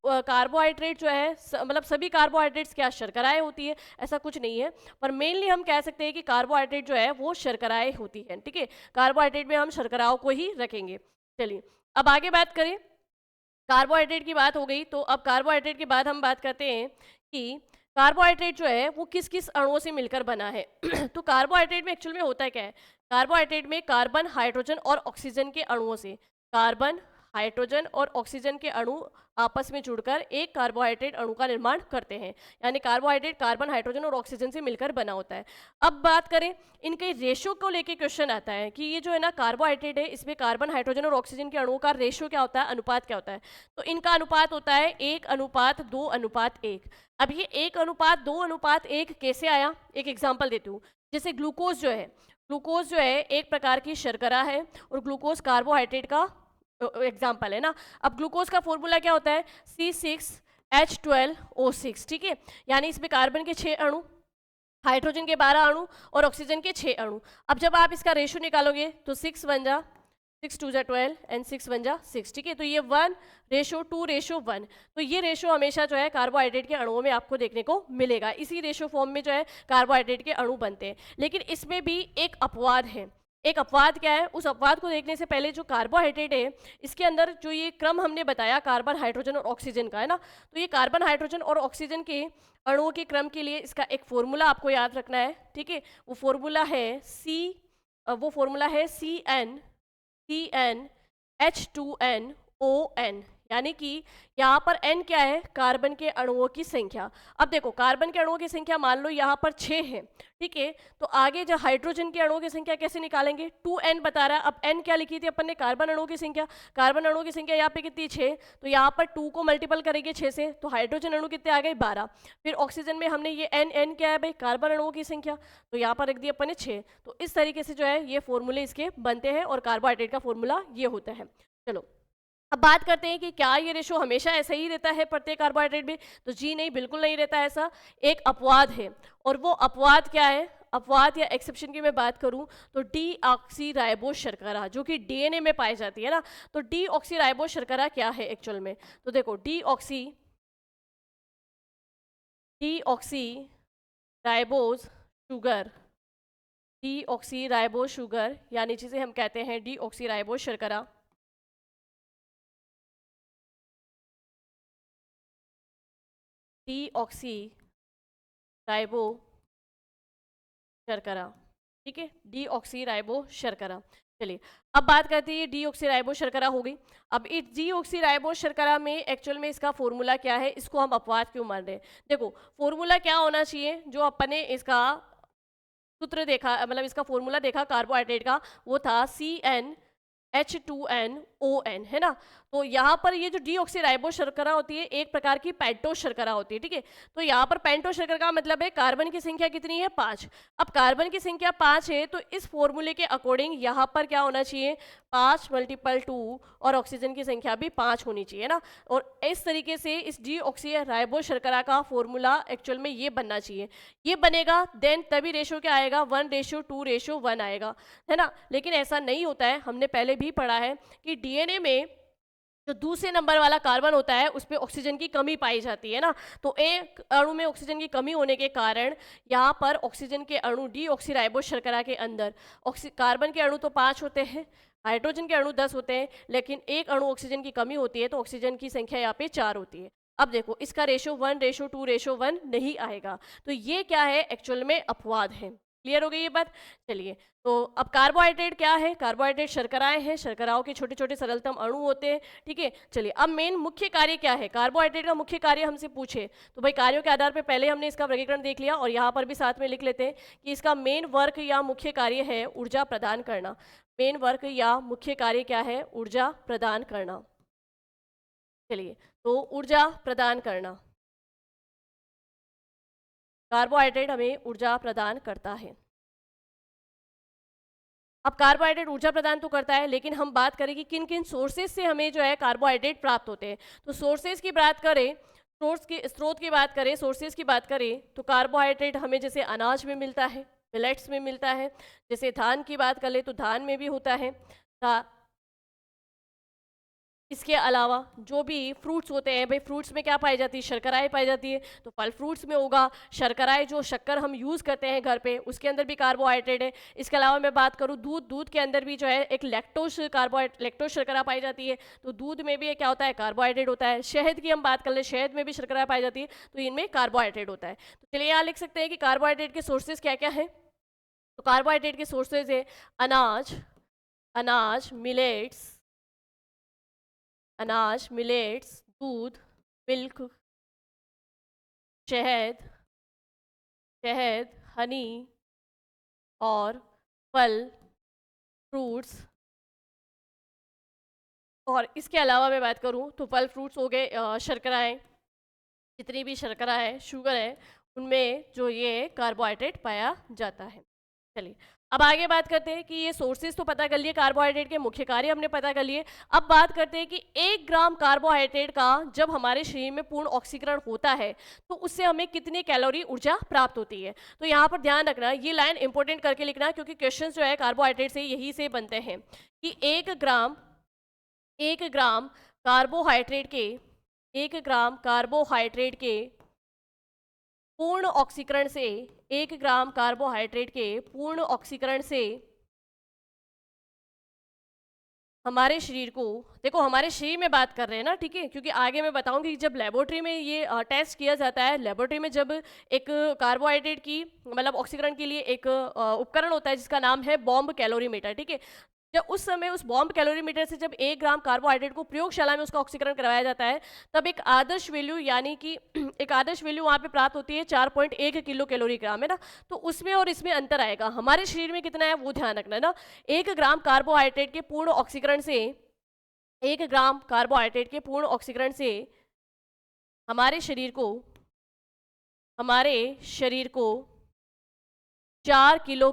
कार्बोहाइड्रेट जो है मतलब सभी कार्बोहाइड्रेट्स क्या शर्कराएं होती है, ऐसा कुछ नहीं है। पर मेनली हम कह सकते हैं कि कार्बोहाइड्रेट जो है वो शर्कराएं होती है, ठीक है। कार्बोहाइड्रेट में हम शर्कराओं को ही रखेंगे। चलिए, अब आगे बात करें। कार्बोहाइड्रेट की बात हो गई, तो अब कार्बोहाइड्रेट के बाद हम बात करते हैं कि कार्बोहाइड्रेट जो है वो किस किस अणुओं से मिलकर बना है। तो कार्बोहाइड्रेट में एक्चुअल में होता क्या है, कार्बोहाइड्रेट में कार्बन, हाइड्रोजन और ऑक्सीजन के अणुओं से, कार्बन, हाइड्रोजन और ऑक्सीजन के अणु आपस में जुड़कर एक कार्बोहाइड्रेट अणु का निर्माण करते हैं। यानी कार्बोहाइड्रेट कार्बन, हाइड्रोजन और ऑक्सीजन से मिलकर बना होता है। अब बात करें इनके रेशो को लेके क्वेश्चन आता है कि ये जो है ना कार्बोहाइड्रेट है, इसमें कार्बन, हाइड्रोजन और ऑक्सीजन के अणुओं का रेशो क्या होता है, अनुपात क्या होता है। तो इनका अनुपात होता है 1:2:1। अब ये 1:2:1 कैसे आया, एक एग्जाम्पल देती हूँ। जैसे ग्लूकोज जो है, ग्लूकोज जो है एक प्रकार की शर्करा है और ग्लूकोज कार्बोहाइड्रेट का एग्जाम्पल है ना। अब ग्लूकोज का फॉर्मूला क्या होता है, C6H12O6, ठीक है। यानी इसमें कार्बन के 6 अणु, हाइड्रोजन के 12 अणु और ऑक्सीजन के 6 अणु। अब जब आप इसका रेशो निकालोगे तो 6 एंड 6 ठीक है। तो ये 1:2:1। तो ये रेशो हमेशा जो है कार्बोहाइड्रेट के अणुओं में आपको देखने को मिलेगा। इसी रेशो फॉर्म में जो है कार्बोहाइड्रेट के अणु बनते हैं। लेकिन इसमें भी एक अपवाद है। एक अपवाद क्या है, उस अपवाद को देखने से पहले जो कार्बोहाइड्रेट है इसके अंदर जो ये क्रम हमने बताया कार्बन, हाइड्रोजन और ऑक्सीजन का है ना, तो ये कार्बन, हाइड्रोजन और ऑक्सीजन के अणुओं के क्रम के लिए इसका एक फॉर्मूला आपको याद रखना है, ठीक है। वो फॉर्मूला है CnH2nOn, यानी कि यहाँ पर n क्या है, कार्बन के अणुओं की संख्या। अब देखो कार्बन के अणुओं की संख्या मान लो यहाँ पर 6 है, ठीक है। तो आगे जो हाइड्रोजन के अणुओं की संख्या कैसे निकालेंगे, 2n बता रहा है। अब n क्या लिखी थी अपन ने, कार्बन अणुओं की संख्या। कार्बन अणुओं की संख्या यहाँ पे कितनी, 6। तो यहाँ पर 2 को मल्टीपल करेंगे 6 से, तो हाइड्रोजन अणु कितने आ गए, 12। फिर ऑक्सीजन में हमने ये n क्या है भाई, कार्बन अणुओं की संख्या, तो यहाँ पर रख दी अपन ने 6। तो इस तरीके से जो है ये फॉर्मूले इसके बनते हैं और कार्बोहाइड्रेट का फॉर्मूला ये होता है। चलो, अब बात करते हैं कि क्या ये रेशो हमेशा ऐसा ही रहता है प्रत्येक कार्बोहाइड्रेट में। तो जी नहीं, बिल्कुल नहीं रहता ऐसा। एक अपवाद है, और वो अपवाद क्या है, अपवाद या एक्सेप्शन की मैं बात करूं तो डीऑक्सीराइबोस शर्करा, जो कि डीएनए में पाई जाती है ना। तो डीऑक्सीराइबोस शर्करा क्या है एक्चुअल में, तो देखो डीऑक्सीराइबोस शुगर यानी जिसे हम कहते हैं डीऑक्सीराइबोस शर्करा, डीऑक्सीराइबो शर्करा, ठीक है, डीऑक्सीराइबो शर्करा। चलिए, अब बात करते हैं डीऑक्सीराइबो शर्करा हो गई। अब इस डीऑक्सीराइबो शर्करा में एक्चुअल में इसका फॉर्मूला क्या है, इसको हम अपवाद क्यों मान रहे हैं। देखो फॉर्मूला क्या होना चाहिए, जो अपन ने इसका सूत्र देखा, मतलब इसका फॉर्मूला देखा कार्बोहाइड्रेट का, वो था CnH2nOn, है ना। तो यहाँ पर ये जो डीऑक्सीराइबोस शर्करा होती है एक प्रकार की पेंटोस शर्करा होती है, ठीक है। तो यहाँ पर पेंटोस शर्करा का मतलब है कार्बन की संख्या कितनी है, 5। अब कार्बन की संख्या 5 है, तो इस फॉर्मूले के अकॉर्डिंग यहाँ पर क्या होना चाहिए, 5 × 2, और ऑक्सीजन की संख्या भी 5 होनी चाहिए ना। और इस तरीके से इस डीऑक्सीराइबोस शर्करा का फॉर्मूला एक्चुअल में ये बनना चाहिए। ये बनेगा देन तभी रेशो क्या आएगा, 1:2:1 आएगा, है ना। लेकिन ऐसा नहीं होता है। हमने पहले भी पढ़ा है कि डीएनए में जो दूसरे नंबर वाला कार्बन होता है उस पे ऑक्सीजन की कमी पाई जाती है ना, तो एक अणु में ऑक्सीजन की कमी होने के कारण यहाँ पर ऑक्सीजन के अणु डीऑक्सीराइबोस शर्करा के अंदर कार्बन के अणु तो 5 होते हैं, हाइड्रोजन के अणु 10 होते हैं, लेकिन एक अणु ऑक्सीजन की कमी होती है तो ऑक्सीजन की संख्या यहाँ पे 4 होती है। अब देखो इसका रेशो 1:2:1 नहीं आएगा, तो ये क्या है, एक्चुअल में अपवाद है। क्लियर हो गई ये बात? चलिए, तो अब कार्बोहाइड्रेट क्या है, कार्बोहाइड्रेट शर्कराएं हैं, शर्कराओं के छोटे छोटे सरलतम अणु होते हैं, ठीक है। चलिए, अब मेन मुख्य कार्य क्या है, कार्बोहाइड्रेट का मुख्य कार्य हमसे पूछे तो भाई कार्यों के आधार पर पहले हमने इसका वर्गीकरण देख लिया, और यहाँ पर भी साथ में लिख लेते हैं कि इसका मेन वर्क या मुख्य कार्य है ऊर्जा प्रदान करना। मेन वर्क या मुख्य कार्य क्या है, ऊर्जा प्रदान करना। चलिए, तो ऊर्जा प्रदान करना, कार्बोहाइड्रेट हमें ऊर्जा प्रदान करता है। अब कार्बोहाइड्रेट ऊर्जा प्रदान तो करता है, लेकिन हम बात करें कि किन किन सोर्सेज से हमें जो है कार्बोहाइड्रेट प्राप्त होते हैं। तो सोर्सेज की बात करें, स्रोत की बात करें, सोर्सेज की बात करें तो कार्बोहाइड्रेट हमें जैसे अनाज में मिलता है, मिलेट्स में मिलता है, जैसे धान की बात कर ले तो धान में भी होता है। इसके अलावा जो भी फ्रूट्स होते हैं, भाई फ्रूट्स में क्या पाई जाती है, शर्कराएं पाई जाती है, तो फल फ्रूट्स में होगा शर्कराएं, जो शक्कर हम यूज़ करते हैं घर पे उसके अंदर भी कार्बोहाइड्रेट है। इसके अलावा मैं बात करूँ दूध के अंदर भी जो है एक लैक्टोज शर्करा पाई जाती है, तो दूध में भी क्या होता है, कार्बोहाइड्रेट होता है। शहद की हम बात कर ले, शहद में भी शर्करा पाई जाती है, तो इनमें कार्बोहाइड्रेट होता है। तो चलिए यहाँ लिख सकते हैं कि कार्बोहाइड्रेट के सोर्सेज क्या क्या है। तो कार्बोहाइड्रेट के सोर्सेज है अनाज मिलेट्स, दूध, मिल्क, शहद, हनी और फल, फ्रूट्स। और इसके अलावा मैं बात करूं तो फल फ्रूट्स हो गए, शर्कराएं, जितनी भी शर्करा है, शुगर है, उनमें जो ये कार्बोहाइड्रेट पाया जाता है। चलिए, अब आगे बात करते हैं कि ये सोर्सेज तो पता कर लिए, कार्बोहाइड्रेट के मुख्य कार्य हमने पता कर लिए। अब बात करते हैं कि 1 ग्राम कार्बोहाइड्रेट का जब हमारे शरीर में पूर्ण ऑक्सीकरण होता है तो उससे हमें कितनी कैलोरी ऊर्जा प्राप्त होती है। तो यहाँ पर ध्यान रखना, ये लाइन इंपॉर्टेंट करके लिखना, क्योंकि क्वेश्चन जो है कार्बोहाइड्रेट से यही से बनते हैं कि 1 ग्राम कार्बोहाइड्रेट के 1 ग्राम कार्बोहाइड्रेट के पूर्ण ऑक्सीकरण से 1 ग्राम कार्बोहाइड्रेट के पूर्ण ऑक्सीकरण से हमारे शरीर को, देखो हमारे शरीर में बात कर रहे हैं ना, ठीक है, क्योंकि आगे मैं बताऊंगी जब लेबोरेटरी में ये टेस्ट किया जाता है, लेबोरेटरी में जब एक कार्बोहाइड्रेट की मतलब ऑक्सीकरण के लिए एक उपकरण होता है जिसका नाम है बॉम्ब कैलोरीमीटर, ठीक है। जब उस समय उस बॉम्ब कैलोरीमीटर से जब 1 ग्राम कार्बोहाइड्रेट को प्रयोगशाला में उसका ऑक्सीकरण करवाया जाता है, तब एक आदर्श वैल्यू, यानी कि एक आदर्श वैल्यू वहाँ पे प्राप्त होती है 4.1 किलो कैलोरी ग्राम, है ना। तो उसमें और इसमें अंतर आएगा, हमारे शरीर में कितना है वो ध्यान रखना है ना। 1 ग्राम कार्बोहाइड्रेट के पूर्ण ऑक्सीकरण से 1 ग्राम कार्बोहाइड्रेट के पूर्ण ऑक्सीकरण से हमारे शरीर को 4 किलो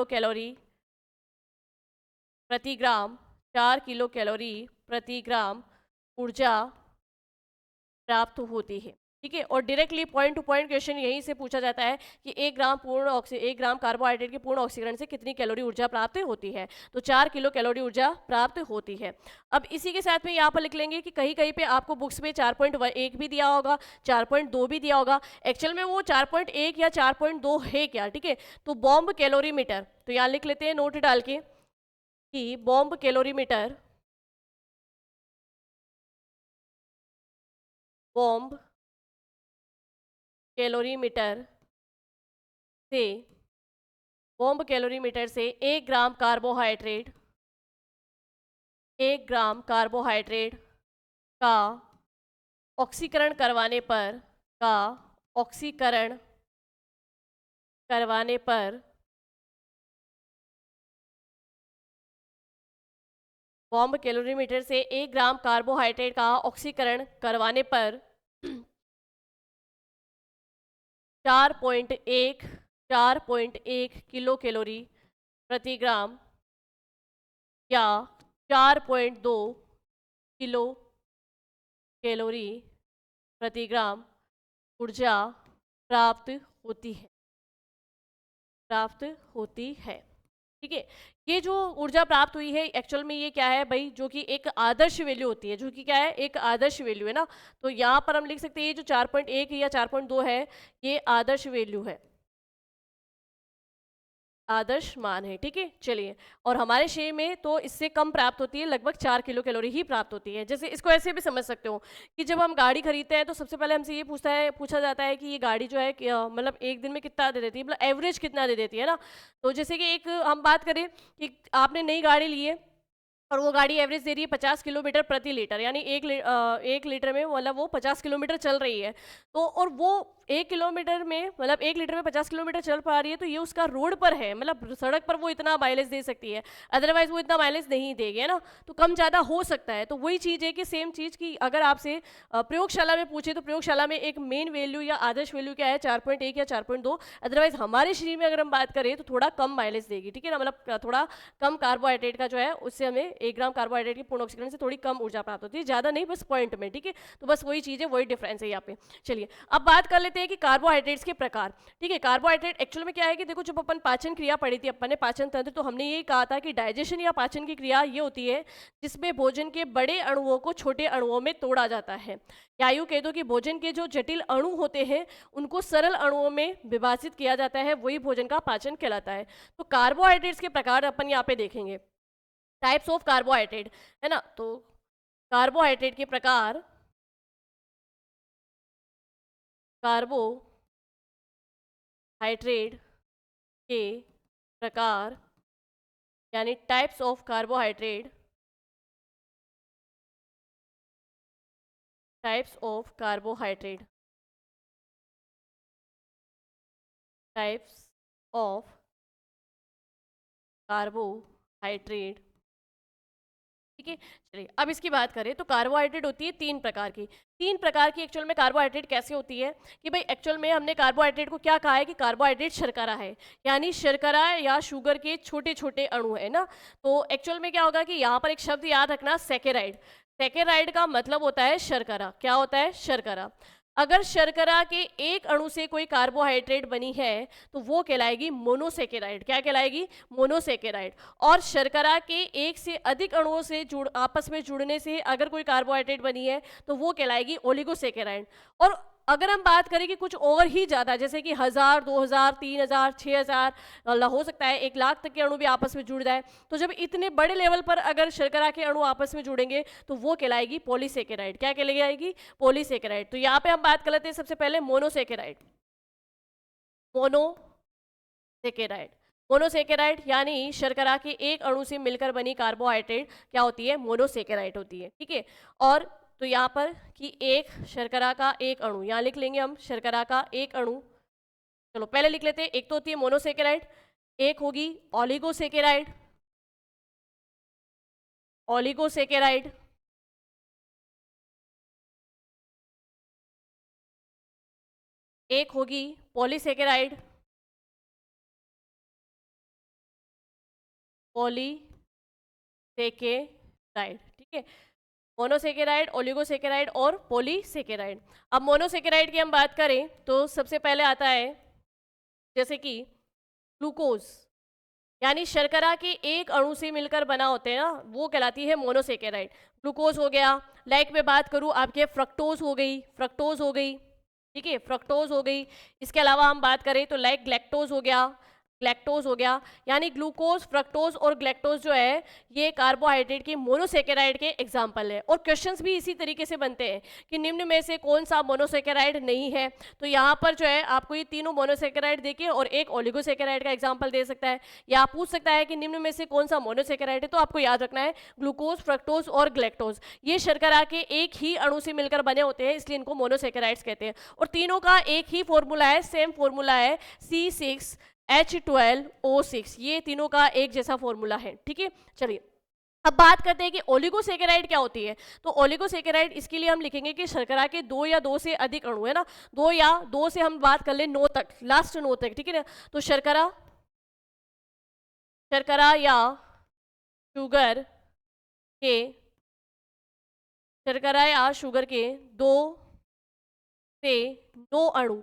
कैलोरी प्रति ग्राम 4 किलो कैलोरी प्रति ग्राम ऊर्जा प्राप्त होती है, ठीक है। और directly point two point question यहीं से पूछा जाता है कि 1 ग्राम कार्बोहाइड्रेट के पूर्ण ऑक्सीकरण से कितनी कैलोरी ऊर्जा प्राप्त होती है। तो 4 किलो कैलोरी ऊर्जा प्राप्त होती है। अब इसी के साथ में यहाँ पर लिख लेंगे कि कहीं कहीं पे आपको बुक्स में 4.1 भी दिया होगा, 4.2 भी दिया होगा, एक्चुअल में वो 4.1 या 4.2 है क्या, ठीक है। तो बॉम्ब कैलोरीमीटर, तो यहाँ लिख लेते हैं नोट डाल के कि बॉम्ब कैलोरीमीटर से 1 ग्राम कार्बोहाइड्रेट का ऑक्सीकरण करवाने पर बॉम्ब कैलोरीमीटर से 1 ग्राम कार्बोहाइड्रेट का ऑक्सीकरण करवाने पर 4.1 किलो कैलोरी प्रति ग्राम या 4.2 किलो कैलोरी प्रति ग्राम ऊर्जा प्राप्त होती है। ठीक है। ये जो ऊर्जा प्राप्त हुई है एक्चुअल में ये क्या है भाई, जो कि एक आदर्श वैल्यू होती है, जो कि क्या है, एक आदर्श वैल्यू है ना। तो यहाँ पर हम लिख सकते हैं ये जो 4.1 या 4.2 है, ये आदर्श वैल्यू है, आदर्श मान है। ठीक है, चलिए। और हमारे शरीर में तो इससे कम प्राप्त होती है, लगभग 4 किलो कैलोरी ही प्राप्त होती है। जैसे इसको ऐसे भी समझ सकते हो कि जब हम गाड़ी खरीदते हैं तो सबसे पहले हमसे ये पूछा जाता है कि ये गाड़ी जो है मतलब एक दिन में कितना दे देती है, मतलब एवरेज कितना दे देती है ना। तो जैसे कि एक हम बात करें कि आपने नई गाड़ी ली है और वो गाड़ी एवरेज दे रही है 50 किलोमीटर प्रति लीटर, यानी 1 लीटर में मतलब वो 50 किलोमीटर चल रही है। तो और वो 1 किलोमीटर में मतलब 1 लीटर में 50 किलोमीटर चल पा रही है, तो ये उसका रोड पर है, मतलब सड़क पर वो इतना माइलेज दे सकती है, अदरवाइज वो इतना माइलेज नहीं देगी, है ना। तो कम ज़्यादा हो सकता है। तो वही चीज़ है कि सेम चीज़ की अगर आपसे प्रयोगशाला में पूछे तो प्रयोगशाला में एक मेन वैल्यू या आदर्श वैल्यू क्या है, 4.1 या 4.2। अदरवाइज हमारे शरीर में अगर हम बात करें तो थोड़ा कम माइलेज देगी, ठीक है ना, मतलब थोड़ा कम कार्बोहाइड्रेट का जो है उससे हमें 1 ग्राम कार्बोहाइड्रेट की पूर्ण ऑक्सीकरण से थोड़ी कम ऊर्जा प्राप्त होती है, ज़्यादा नहीं, बस पॉइंट में। ठीक है, तो बस वही चीज़ है, वही डिफरेंस है यहाँ पे। चलिए अब बात कर लेते हैं कि कार्बोहाइड्रेट्स के प्रकार। ठीक है, कार्बोहाइड्रेट एक्चुअल में क्या है कि देखो, जब अपन पाचन क्रिया पढ़ी थी अपन ने, पाचन तंत्र, तो हमने ये कहा था कि डाइजेशन या पाचन की क्रिया ये होती है जिसमें भोजन के बड़े अणुओं को छोटे अणुओं में तोड़ा जाता है, या यूँ कह दो कि भोजन के जो जटिल अणु होते हैं उनको सरल अणुओं में विभाजित किया जाता है, वही भोजन का पाचन कहलाता है। तो कार्बोहाइड्रेट्स के प्रकार अपन यहाँ पे देखेंगे, टाइप्स ऑफ कार्बोहाइड्रेट, है ना। तो कार्बोहाइड्रेट के प्रकार, कार्बोहाइड्रेट के प्रकार यानी types of carbohydrate, types of carbohydrate, types of carbohydrate. ठीक है, चलिए अब इसकी बात करें तो कार्बोहाइड्रेट होती है 3 प्रकार की। 3 प्रकार की एक्चुअल में कार्बोहाइड्रेट कैसे होती है कि भाई, एक्चुअल में हमने कार्बोहाइड्रेट को क्या कहा है कि कार्बोहाइड्रेट शर्करा है, यानी शर्करा या शुगर के छोटे छोटे अणु है ना। तो एक्चुअल में क्या होगा कि यहाँ पर एक शब्द याद रखना, सैकेराइड। सैकेराइड का मतलब होता है शर्करा। क्या होता है? शर्करा। अगर शर्करा के एक अणु से कोई कार्बोहाइड्रेट बनी है तो वो कहलाएगी मोनोसेकेराइड। क्या कहलाएगी? मोनोसेकेराइड। और शर्करा के एक से अधिक अणुओं से आपस में जुड़ने से अगर कोई कार्बोहाइड्रेट बनी है तो वो कहलाएगी ओलिगोसेकेराइड। और अगर हम बात करें कि कुछ और ही ज़्यादा, जैसे कि 1000, 2000, 3000, 6000, हो सकता है 1 लाख तक के अणु भी आपस में जुड़ जाए, तो जब इतने बड़े लेवल पर अगर शर्करा के अणु आपस में जुड़ेंगे तो वो कहलाएगी पॉलीसेकेराइड। क्या कहलाएगी? पॉलीसेकेराइड। तो यहाँ पे हम बात कर लेते हैं सबसे पहले मोनोसेकेराइड। मोनोसेकेराइड, मोनोसेकेराइड यानी शर्करा के एक अणु से मिलकर बनी कार्बोहाइड्रेट क्या होती है? मोनोसेकेराइड होती है। ठीक है, और तो यहाँ पर कि एक शर्करा का एक अणु, यहाँ लिख लेंगे हम शर्करा का एक अणु। चलो पहले लिख लेते हैं, एक तो होती है मोनोसेकेराइड, एक होगी ओलिगोसेकेराइड। ओलिगोसेकेराइड, एक होगी पॉलीसेकेराइड। पॉलीसेकेराइड, ठीक है, मोनोसेकेराइड, ओलिगोसेकेराइड और पॉलीसेकेराइड। अब मोनोसेकेराइड की हम बात करें तो सबसे पहले आता है जैसे कि ग्लूकोज, यानी शर्करा के एक अणु से मिलकर बना होते हैं ना, वो कहलाती है मोनोसेकेराइड। ग्लूकोज हो गया, लाइक मैं बात करूं आपके फ्रक्टोज हो गई, फ्रक्टोज हो गई, ठीक है, फ्रक्टोज हो गई। इसके अलावा हम बात करें तो लाइक ग्लैक्टोज हो गया, ग्लैक्टोज हो गया। यानी ग्लूकोज, फ्रक्टोज और ग्लैक्टोज जो है ये कार्बोहाइड्रेट के मोनोसेकेराइड के एग्जाम्पल है। और क्वेश्चंस भी इसी तरीके से बनते हैं कि निम्न में से कौन सा मोनोसेकेराइड नहीं है। तो यहाँ पर जो है आपको ये तीनों मोनोसेकेराइड देके और एक ओलिगोसेकेराइड का एग्जाम्पल दे सकता है, या पूछ सकता है कि निम्न में से कौन सा मोनोसेकेराइड है। तो आपको याद रखना है ग्लूकोज, फ्रक्टोज और ग्लैक्टोज ये शर्करा के एक ही अणु से मिलकर बने होते हैं, इसलिए इनको मोनोसेकेराइड्स कहते हैं। और तीनों का एक ही फॉर्मूला है, सेम फॉर्मूला है, C6H12O6। ये तीनों का एक जैसा फॉर्मूला है। ठीक है, चलिए अब बात करते हैं कि ओलिगोसेकेराइड क्या होती है। तो ओलिगोसेकेराइड इसके लिए हम लिखेंगे कि शर्करा के 2 या 2 से अधिक अणु, है ना, 2 या 2 से हम बात कर ले 9 तक, लास्ट 9 तक, ठीक है ना। तो शर्करा या शुगर के 2 से 9 अणु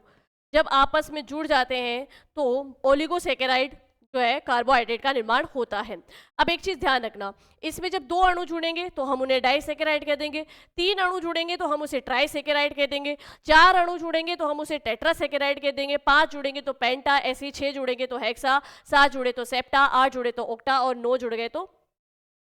जब आपस में जुड़ जाते हैं तो ओलिगोसेकेराइड जो है कार्बोहाइड्रेट का निर्माण होता है। अब एक चीज़ ध्यान रखना, इसमें जब 2 अणु जुड़ेंगे तो हम उन्हें डाइसैकेराइड कह देंगे, 3 अणु जुड़ेंगे तो हम उसे ट्राइसैकेराइड कह देंगे, 4 अणु जुड़ेंगे तो हम उसे टेट्रासैकेराइड कह देंगे, 5 जुड़ेंगे तो पेंटा, ऐसे ही 6 जुड़ेंगे तो हेक्सा, 7 जुड़े तो सेप्टा, 8 जुड़े तो ऑक्टा और 9 जुड़ गए तो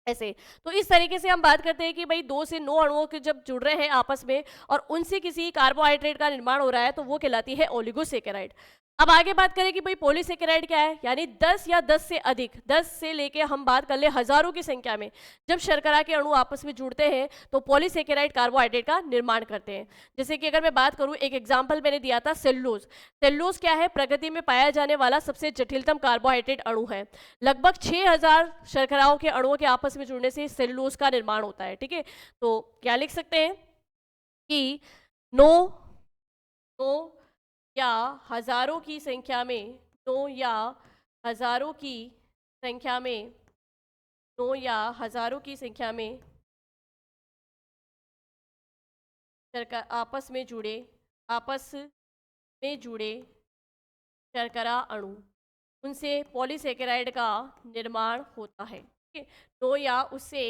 ऐसे। तो इस तरीके से हम बात करते हैं कि भाई 2 से 9 अणुओं के जब जुड़ रहे हैं आपस में और उनसे किसी कार्बोहाइड्रेट का निर्माण हो रहा है तो वो कहलाती है ओलिगोसैकेराइड। अब आगे बात करें कि भाई पॉलीसैकेराइड क्या है, यानी 10 या 10 से अधिक, 10 से लेके हम बात कर ले हजारों की संख्या में जब शर्करा के अणु आपस में जुड़ते हैं तो पॉलीसैकेराइड कार्बोहाइड्रेट का निर्माण करते हैं। जैसे कि अगर मैं बात करूं, एक एग्जाम्पल मैंने दिया था सेलुलोज। सेलुलोज क्या है, प्रकृति में पाया जाने वाला सबसे जटिलतम कार्बोहाइड्रेट अणु है। लगभग 6000 शर्कराओं के अणुओं के आपस में जुड़ने से सेलुलोज का निर्माण होता है। ठीक है, तो क्या लिख सकते हैं कि नो नो या हजारों की संख्या में, नो या हजारों की संख्या में, नो या हजारों की संख्या में आपस में जुड़े, आपस में जुड़े शर्करा अणु, उनसे पॉलीसैकेराइड का निर्माण होता है। ठीक है, दो या उससे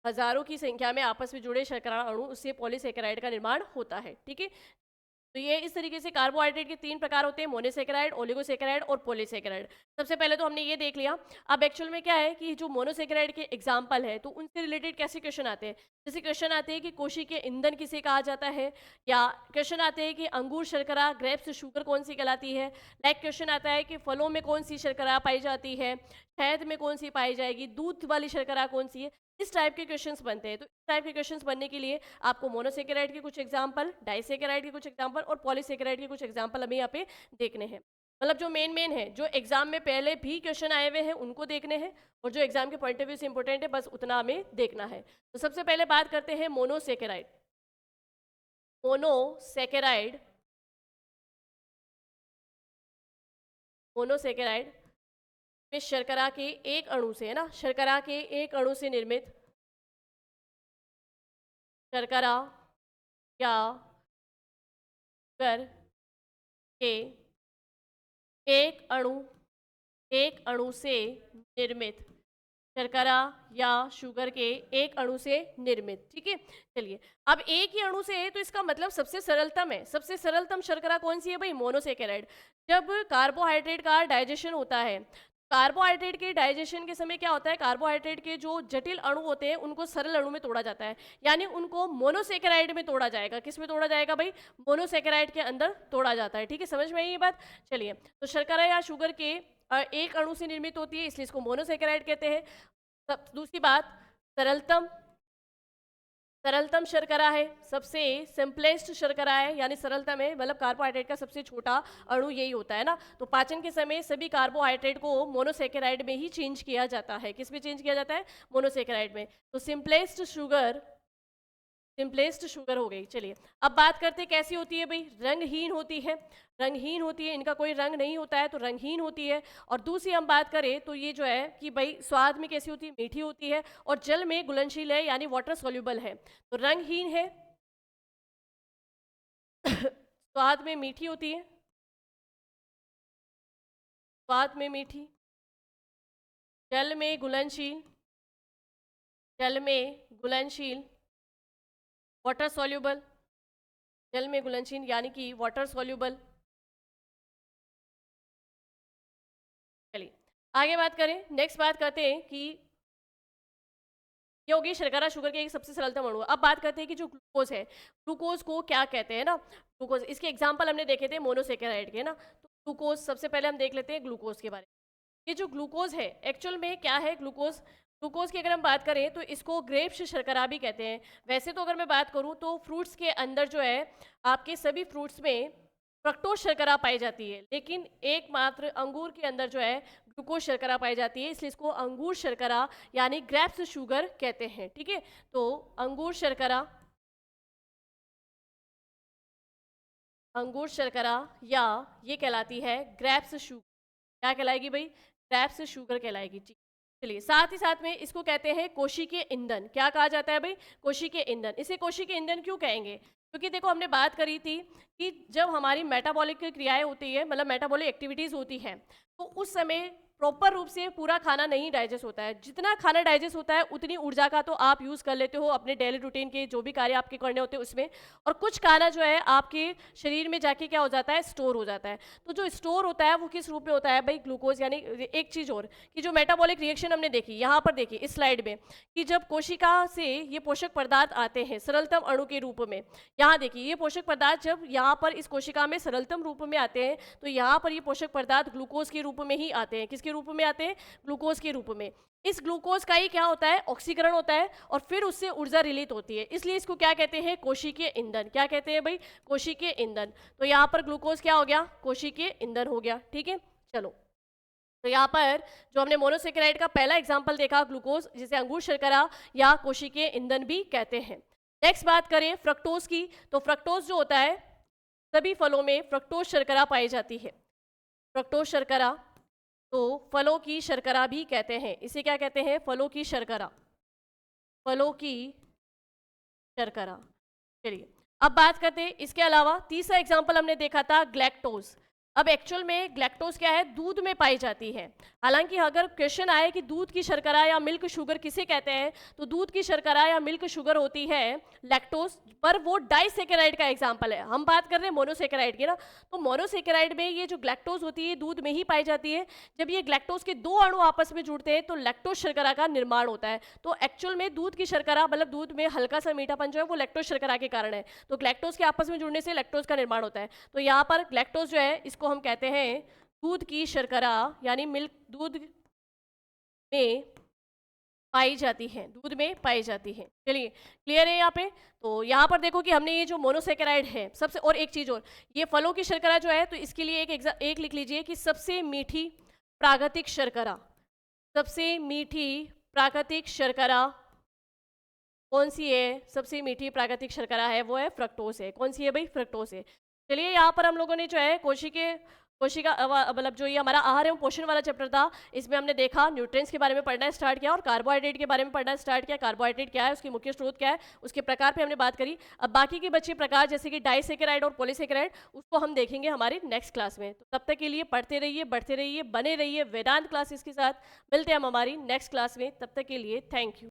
हजारों की संख्या में आपस में जुड़े शर्करा अणु, उससे पॉलीसैकेराइड का निर्माण होता है। ठीक है, तो ये इस तरीके से कार्बोहाइड्रेट के 3 प्रकार होते हैं, मोनोसैकेराइड, ओलिगोसैकेराइड और पॉलीसैकेराइड। सबसे पहले तो हमने ये देख लिया। अब एक्चुअल में क्या है कि जो मोनोसैकेराइड के एग्जाम्पल है तो उनसे रिलेटेड कैसे क्वेश्चन आते हैं। जैसे क्वेश्चन आते हैं कि कोशिकीय ईंधन किसे कहा जाता है, या क्वेश्चन आते हैं कि अंगूर शर्करा ग्रेप्स शुगर कौन सी कहलाती है। लाइक क्वेश्चन आता है कि फलों में कौन सी शर्करा पाई जाती है, शहद में कौन सी पाई जाएगी, दूध वाली शर्करा कौन सी है। इस टाइप के क्वेश्चंस बनते हैं। तो इस टाइप के क्वेश्चंस बनने के लिए आपको मोनोसैकेराइड के कुछ एग्जांपल, डाइसैकेराइड के कुछ एग्जांपल और पॉलीसैकेराइड के कुछ एग्जांपल हमें यहाँ पे देखने हैं। मतलब जो मेन है, जो एग्जाम में पहले भी क्वेश्चन आए हुए हैं उनको देखने हैं, और जो एग्जाम के पॉइंट ऑफ व्यू से इंपॉर्टेंट है बस उतना हमें देखना है। तो सबसे पहले बात करते हैं मोनोसैकेराइड। मोनोसैकेराइड मोनोसैकेराइड में शर्करा के एक अणु से, है ना, शर्करा के एक अणु से निर्मित शर्करा या शुगर के एक अणु से निर्मित, शर्करा या शुगर के एक अणु से निर्मित। ठीक है, चलिए अब एक ही अणु से है तो इसका मतलब सबसे सरलतम है। सबसे सरलतम शर्करा कौन सी है भाई, मोनोसैकेराइड। जब कार्बोहाइड्रेट का डाइजेशन होता है, कार्बोहाइड्रेट के डाइजेशन के समय क्या होता है, कार्बोहाइड्रेट के जो जटिल अणु होते हैं उनको सरल अणु में तोड़ा जाता है, यानी उनको मोनोसैकेराइड में तोड़ा जाएगा। किस में तोड़ा जाएगा भाई, मोनोसैकेराइड के अंदर तोड़ा जाता है। ठीक है, समझ में आई ये बात। चलिए, तो शर्करा या शुगर के एक अणु से निर्मित होती है, इसलिए इसको मोनोसैकेराइड कहते हैं। दूसरी बात, सरलतम शर्करा है, सबसे सिंपलेस्ट शर्करा है, यानी सरलतम है, मतलब कार्बोहाइड्रेट का सबसे छोटा अणु यही होता है ना। तो पाचन के समय सभी कार्बोहाइड्रेट को मोनोसैकेराइड में ही चेंज किया जाता है। किस में चेंज किया जाता है, मोनोसैकेराइड में। तो सिंपलेस्ट शुगर हो गई। चलिए अब बात करते हैं कैसी होती है भाई, रंगहीन होती है। रंगहीन होती है, इनका कोई रंग नहीं होता है तो रंगहीन होती है। और दूसरी हम बात करें तो ये जो है कि भाई स्वाद में कैसी होती है, मीठी होती है, और जल में घुलनशील है, यानी वाटर सॉल्युबल है। तो रंगहीन है, स्वाद में मीठी होती है, स्वाद में मीठी, जल में घुलनशील, वाटर सॉल्युबल, जल में घुलनशील यानी कि वाटर सॉल्युबल। चलिए आगे बात करें, नेक्स्ट बात करते हैं कि ये होगी शर्करा शुगर के एक सबसे सरलतम अणु। अब बात करते हैं कि जो ग्लूकोज है, ग्लूकोज को क्या कहते हैं ना। ग्लूकोज, इसके एग्जाम्पल हमने देखे थे मोनोसैकेराइड के ना। तो ग्लूकोज सबसे पहले हम देख लेते हैं ग्लूकोज के बारे में। ये जो ग्लूकोज है एक्चुअल में क्या है, ग्लूकोज की अगर हम बात करें तो इसको ग्रेप्स शर्करा भी कहते हैं। वैसे तो अगर मैं बात करूं तो फ्रूट्स के अंदर जो है, आपके सभी फ्रूट्स में फ्रक्टोज शर्करा पाई जाती है, लेकिन एकमात्र अंगूर के अंदर जो है ग्लूकोज शर्करा पाई जाती है, इसलिए इसको अंगूर शर्करा यानी ग्रेप्स शुगर कहते हैं। ठीक है, तो अंगूर शर्करा या ये कहलाती है ग्रेप्स शुगर। क्या कहलाएगी भाई, ग्रेप्स शुगर कहलाएगी। ठीक, चलिए साथ ही साथ में इसको कहते हैं कोशिकीय ईंधन। क्या कहा जाता है भाई, कोशिकीय ईंधन। इसे कोशिकीय ईंधन क्यों कहेंगे, क्योंकि देखो हमने बात करी थी कि जब हमारी मेटाबॉलिक क्रियाएं होती है, मतलब मेटाबॉलिक एक्टिविटीज होती हैं, तो उस समय प्रॉपर रूप से पूरा खाना नहीं डाइजेस्ट होता है। जितना खाना डाइजेस्ट होता है उतनी ऊर्जा का तो आप यूज़ कर लेते हो अपने डेली रूटीन के जो भी कार्य आपके करने होते हैं उसमें, और कुछ खाना जो है आपके शरीर में जाके क्या हो जाता है, स्टोर हो जाता है। तो जो स्टोर होता है वो किस रूप में होता है भाई, ग्लूकोज, यानी एक चीज़ और कि जो मेटाबॉलिक रिएक्शन हमने देखी यहाँ पर, देखिए इस स्लाइड में, कि जब कोशिका से ये पोषक पदार्थ आते हैं सरलतम अणु के रूप में, यहाँ देखिए ये पोषक पदार्थ जब यहाँ पर इस कोशिका में सरलतम रूप में आते हैं तो यहाँ पर ये पोषक पदार्थ ग्लूकोज के रूप में ही आते हैं। किसके रूप में आते हैं, ग्लूकोज के रूप में। इस ग्लूकोज का ही क्या होता है, ऑक्सीकरण होता है और फिर उससे ऊर्जा रिलीज होती है, इसलिए इसको क्या कहते हैं, कोशिकीय ईंधन। क्या कहते हैं भाई, कोशिकीय ईंधन। तो यहाँ पर ग्लूकोज क्या हो गया, कोशिकीय ईंधन हो गया। ठीक है, चलो, तो यहाँ पर जो हमने मोनोसेकेराइड का पहला एग्जाम्पल देखा, ग्लूकोज, जिसे अंगूर शर्करा या कोशिकीय ईंधन भी कहते हैं। नेक्स्ट बात करें फ्रक्टोज की, तो फ्रक्टोज जो होता है, सभी फलों में फ्रक्टोज शर्करा पाई जाती है। फ्रक्टोज शर्करा तो फलों की शर्करा भी कहते हैं, इसे क्या कहते हैं, फलों की शर्करा, फलों की शर्करा। चलिए अब बात करते हैं, इसके अलावा तीसरा एग्जाम्पल हमने देखा था ग्लैक्टोज। अब एक्चुअल में ग्लैक्टोज क्या है, दूध में पाई जाती है। हालांकि अगर क्वेश्चन आए कि दूध की शर्करा या मिल्क शुगर किसे कहते हैं, तो दूध की शर्करा या मिल्क शुगर होती है लैक्टोज, पर वो डाइसेकेराइड का एग्जाम्पल है। हम बात कर रहे हैं मोनोसेकेराइड की ना, तो मोनोसेकेराइड में ये जो ग्लैक्टोज होती है दूध में ही पाई जाती है। जब ये ग्लैक्टोज के दो अणु आपस में जुड़ते हैं तो लैक्टोज शर्करा का निर्माण होता है। तो एक्चुअल में दूध की शर्करा, मतलब दूध में हल्का सा मीठापन जो है वो लैक्टोज शर्करा के कारण है। तो ग्लैक्टोज के आपस में जुड़ने से लैक्टोज का निर्माण होता है। तो यहाँ पर ग्लैक्टोज जो है इसको हम कहते हैं दूध की शर्करा, यानी मिल्क, दूध में पाई जाती है, दूध में पाई जाती है। चलिए क्लियर है यहाँ पे। तो यहाँ पर देखो कि हमने ये जो मोनोसेकेराइड है सबसे, और एक चीज और, ये फलों की शर्करा जो है, तो इसके लिए एक लिख लीजिए कि सबसे मीठी प्राकृतिक शर्करा, सबसे मीठी प्राकृतिक शर्करा कौन सी है, सबसे मीठी प्राकृतिक शर्करा है वो है फ्रक्टोज है। कौन सी है भाई, फ्रक्टोज है। चलिए यहाँ पर हम लोगों ने जो है कोशिका मतलब जो ये हमारा आहार एवं पोषण वाला चैप्टर था, इसमें हमने देखा न्यूट्रिएंट्स के बारे में पढ़ना स्टार्ट किया और कार्बोहाइड्रेट के बारे में पढ़ना स्टार्ट किया। कार्बोहाइड्रेट क्या है, उसकी मुख्य स्रोत क्या है, उसके प्रकार पे हमने बात करी। अब बाकी के बचे प्रकार जैसे कि डाइसेकेराइड और पॉलीसेकेराइड, उसको हम देखेंगे हमारी नेक्स्ट क्लास में। तो तब तक के लिए पढ़ते रहिए, बढ़ते रहिए, बने रहिए वेदांत क्लासेस के साथ। मिलते हैं हम हमारी नेक्स्ट क्लास में, तब तक के लिए थैंक यू।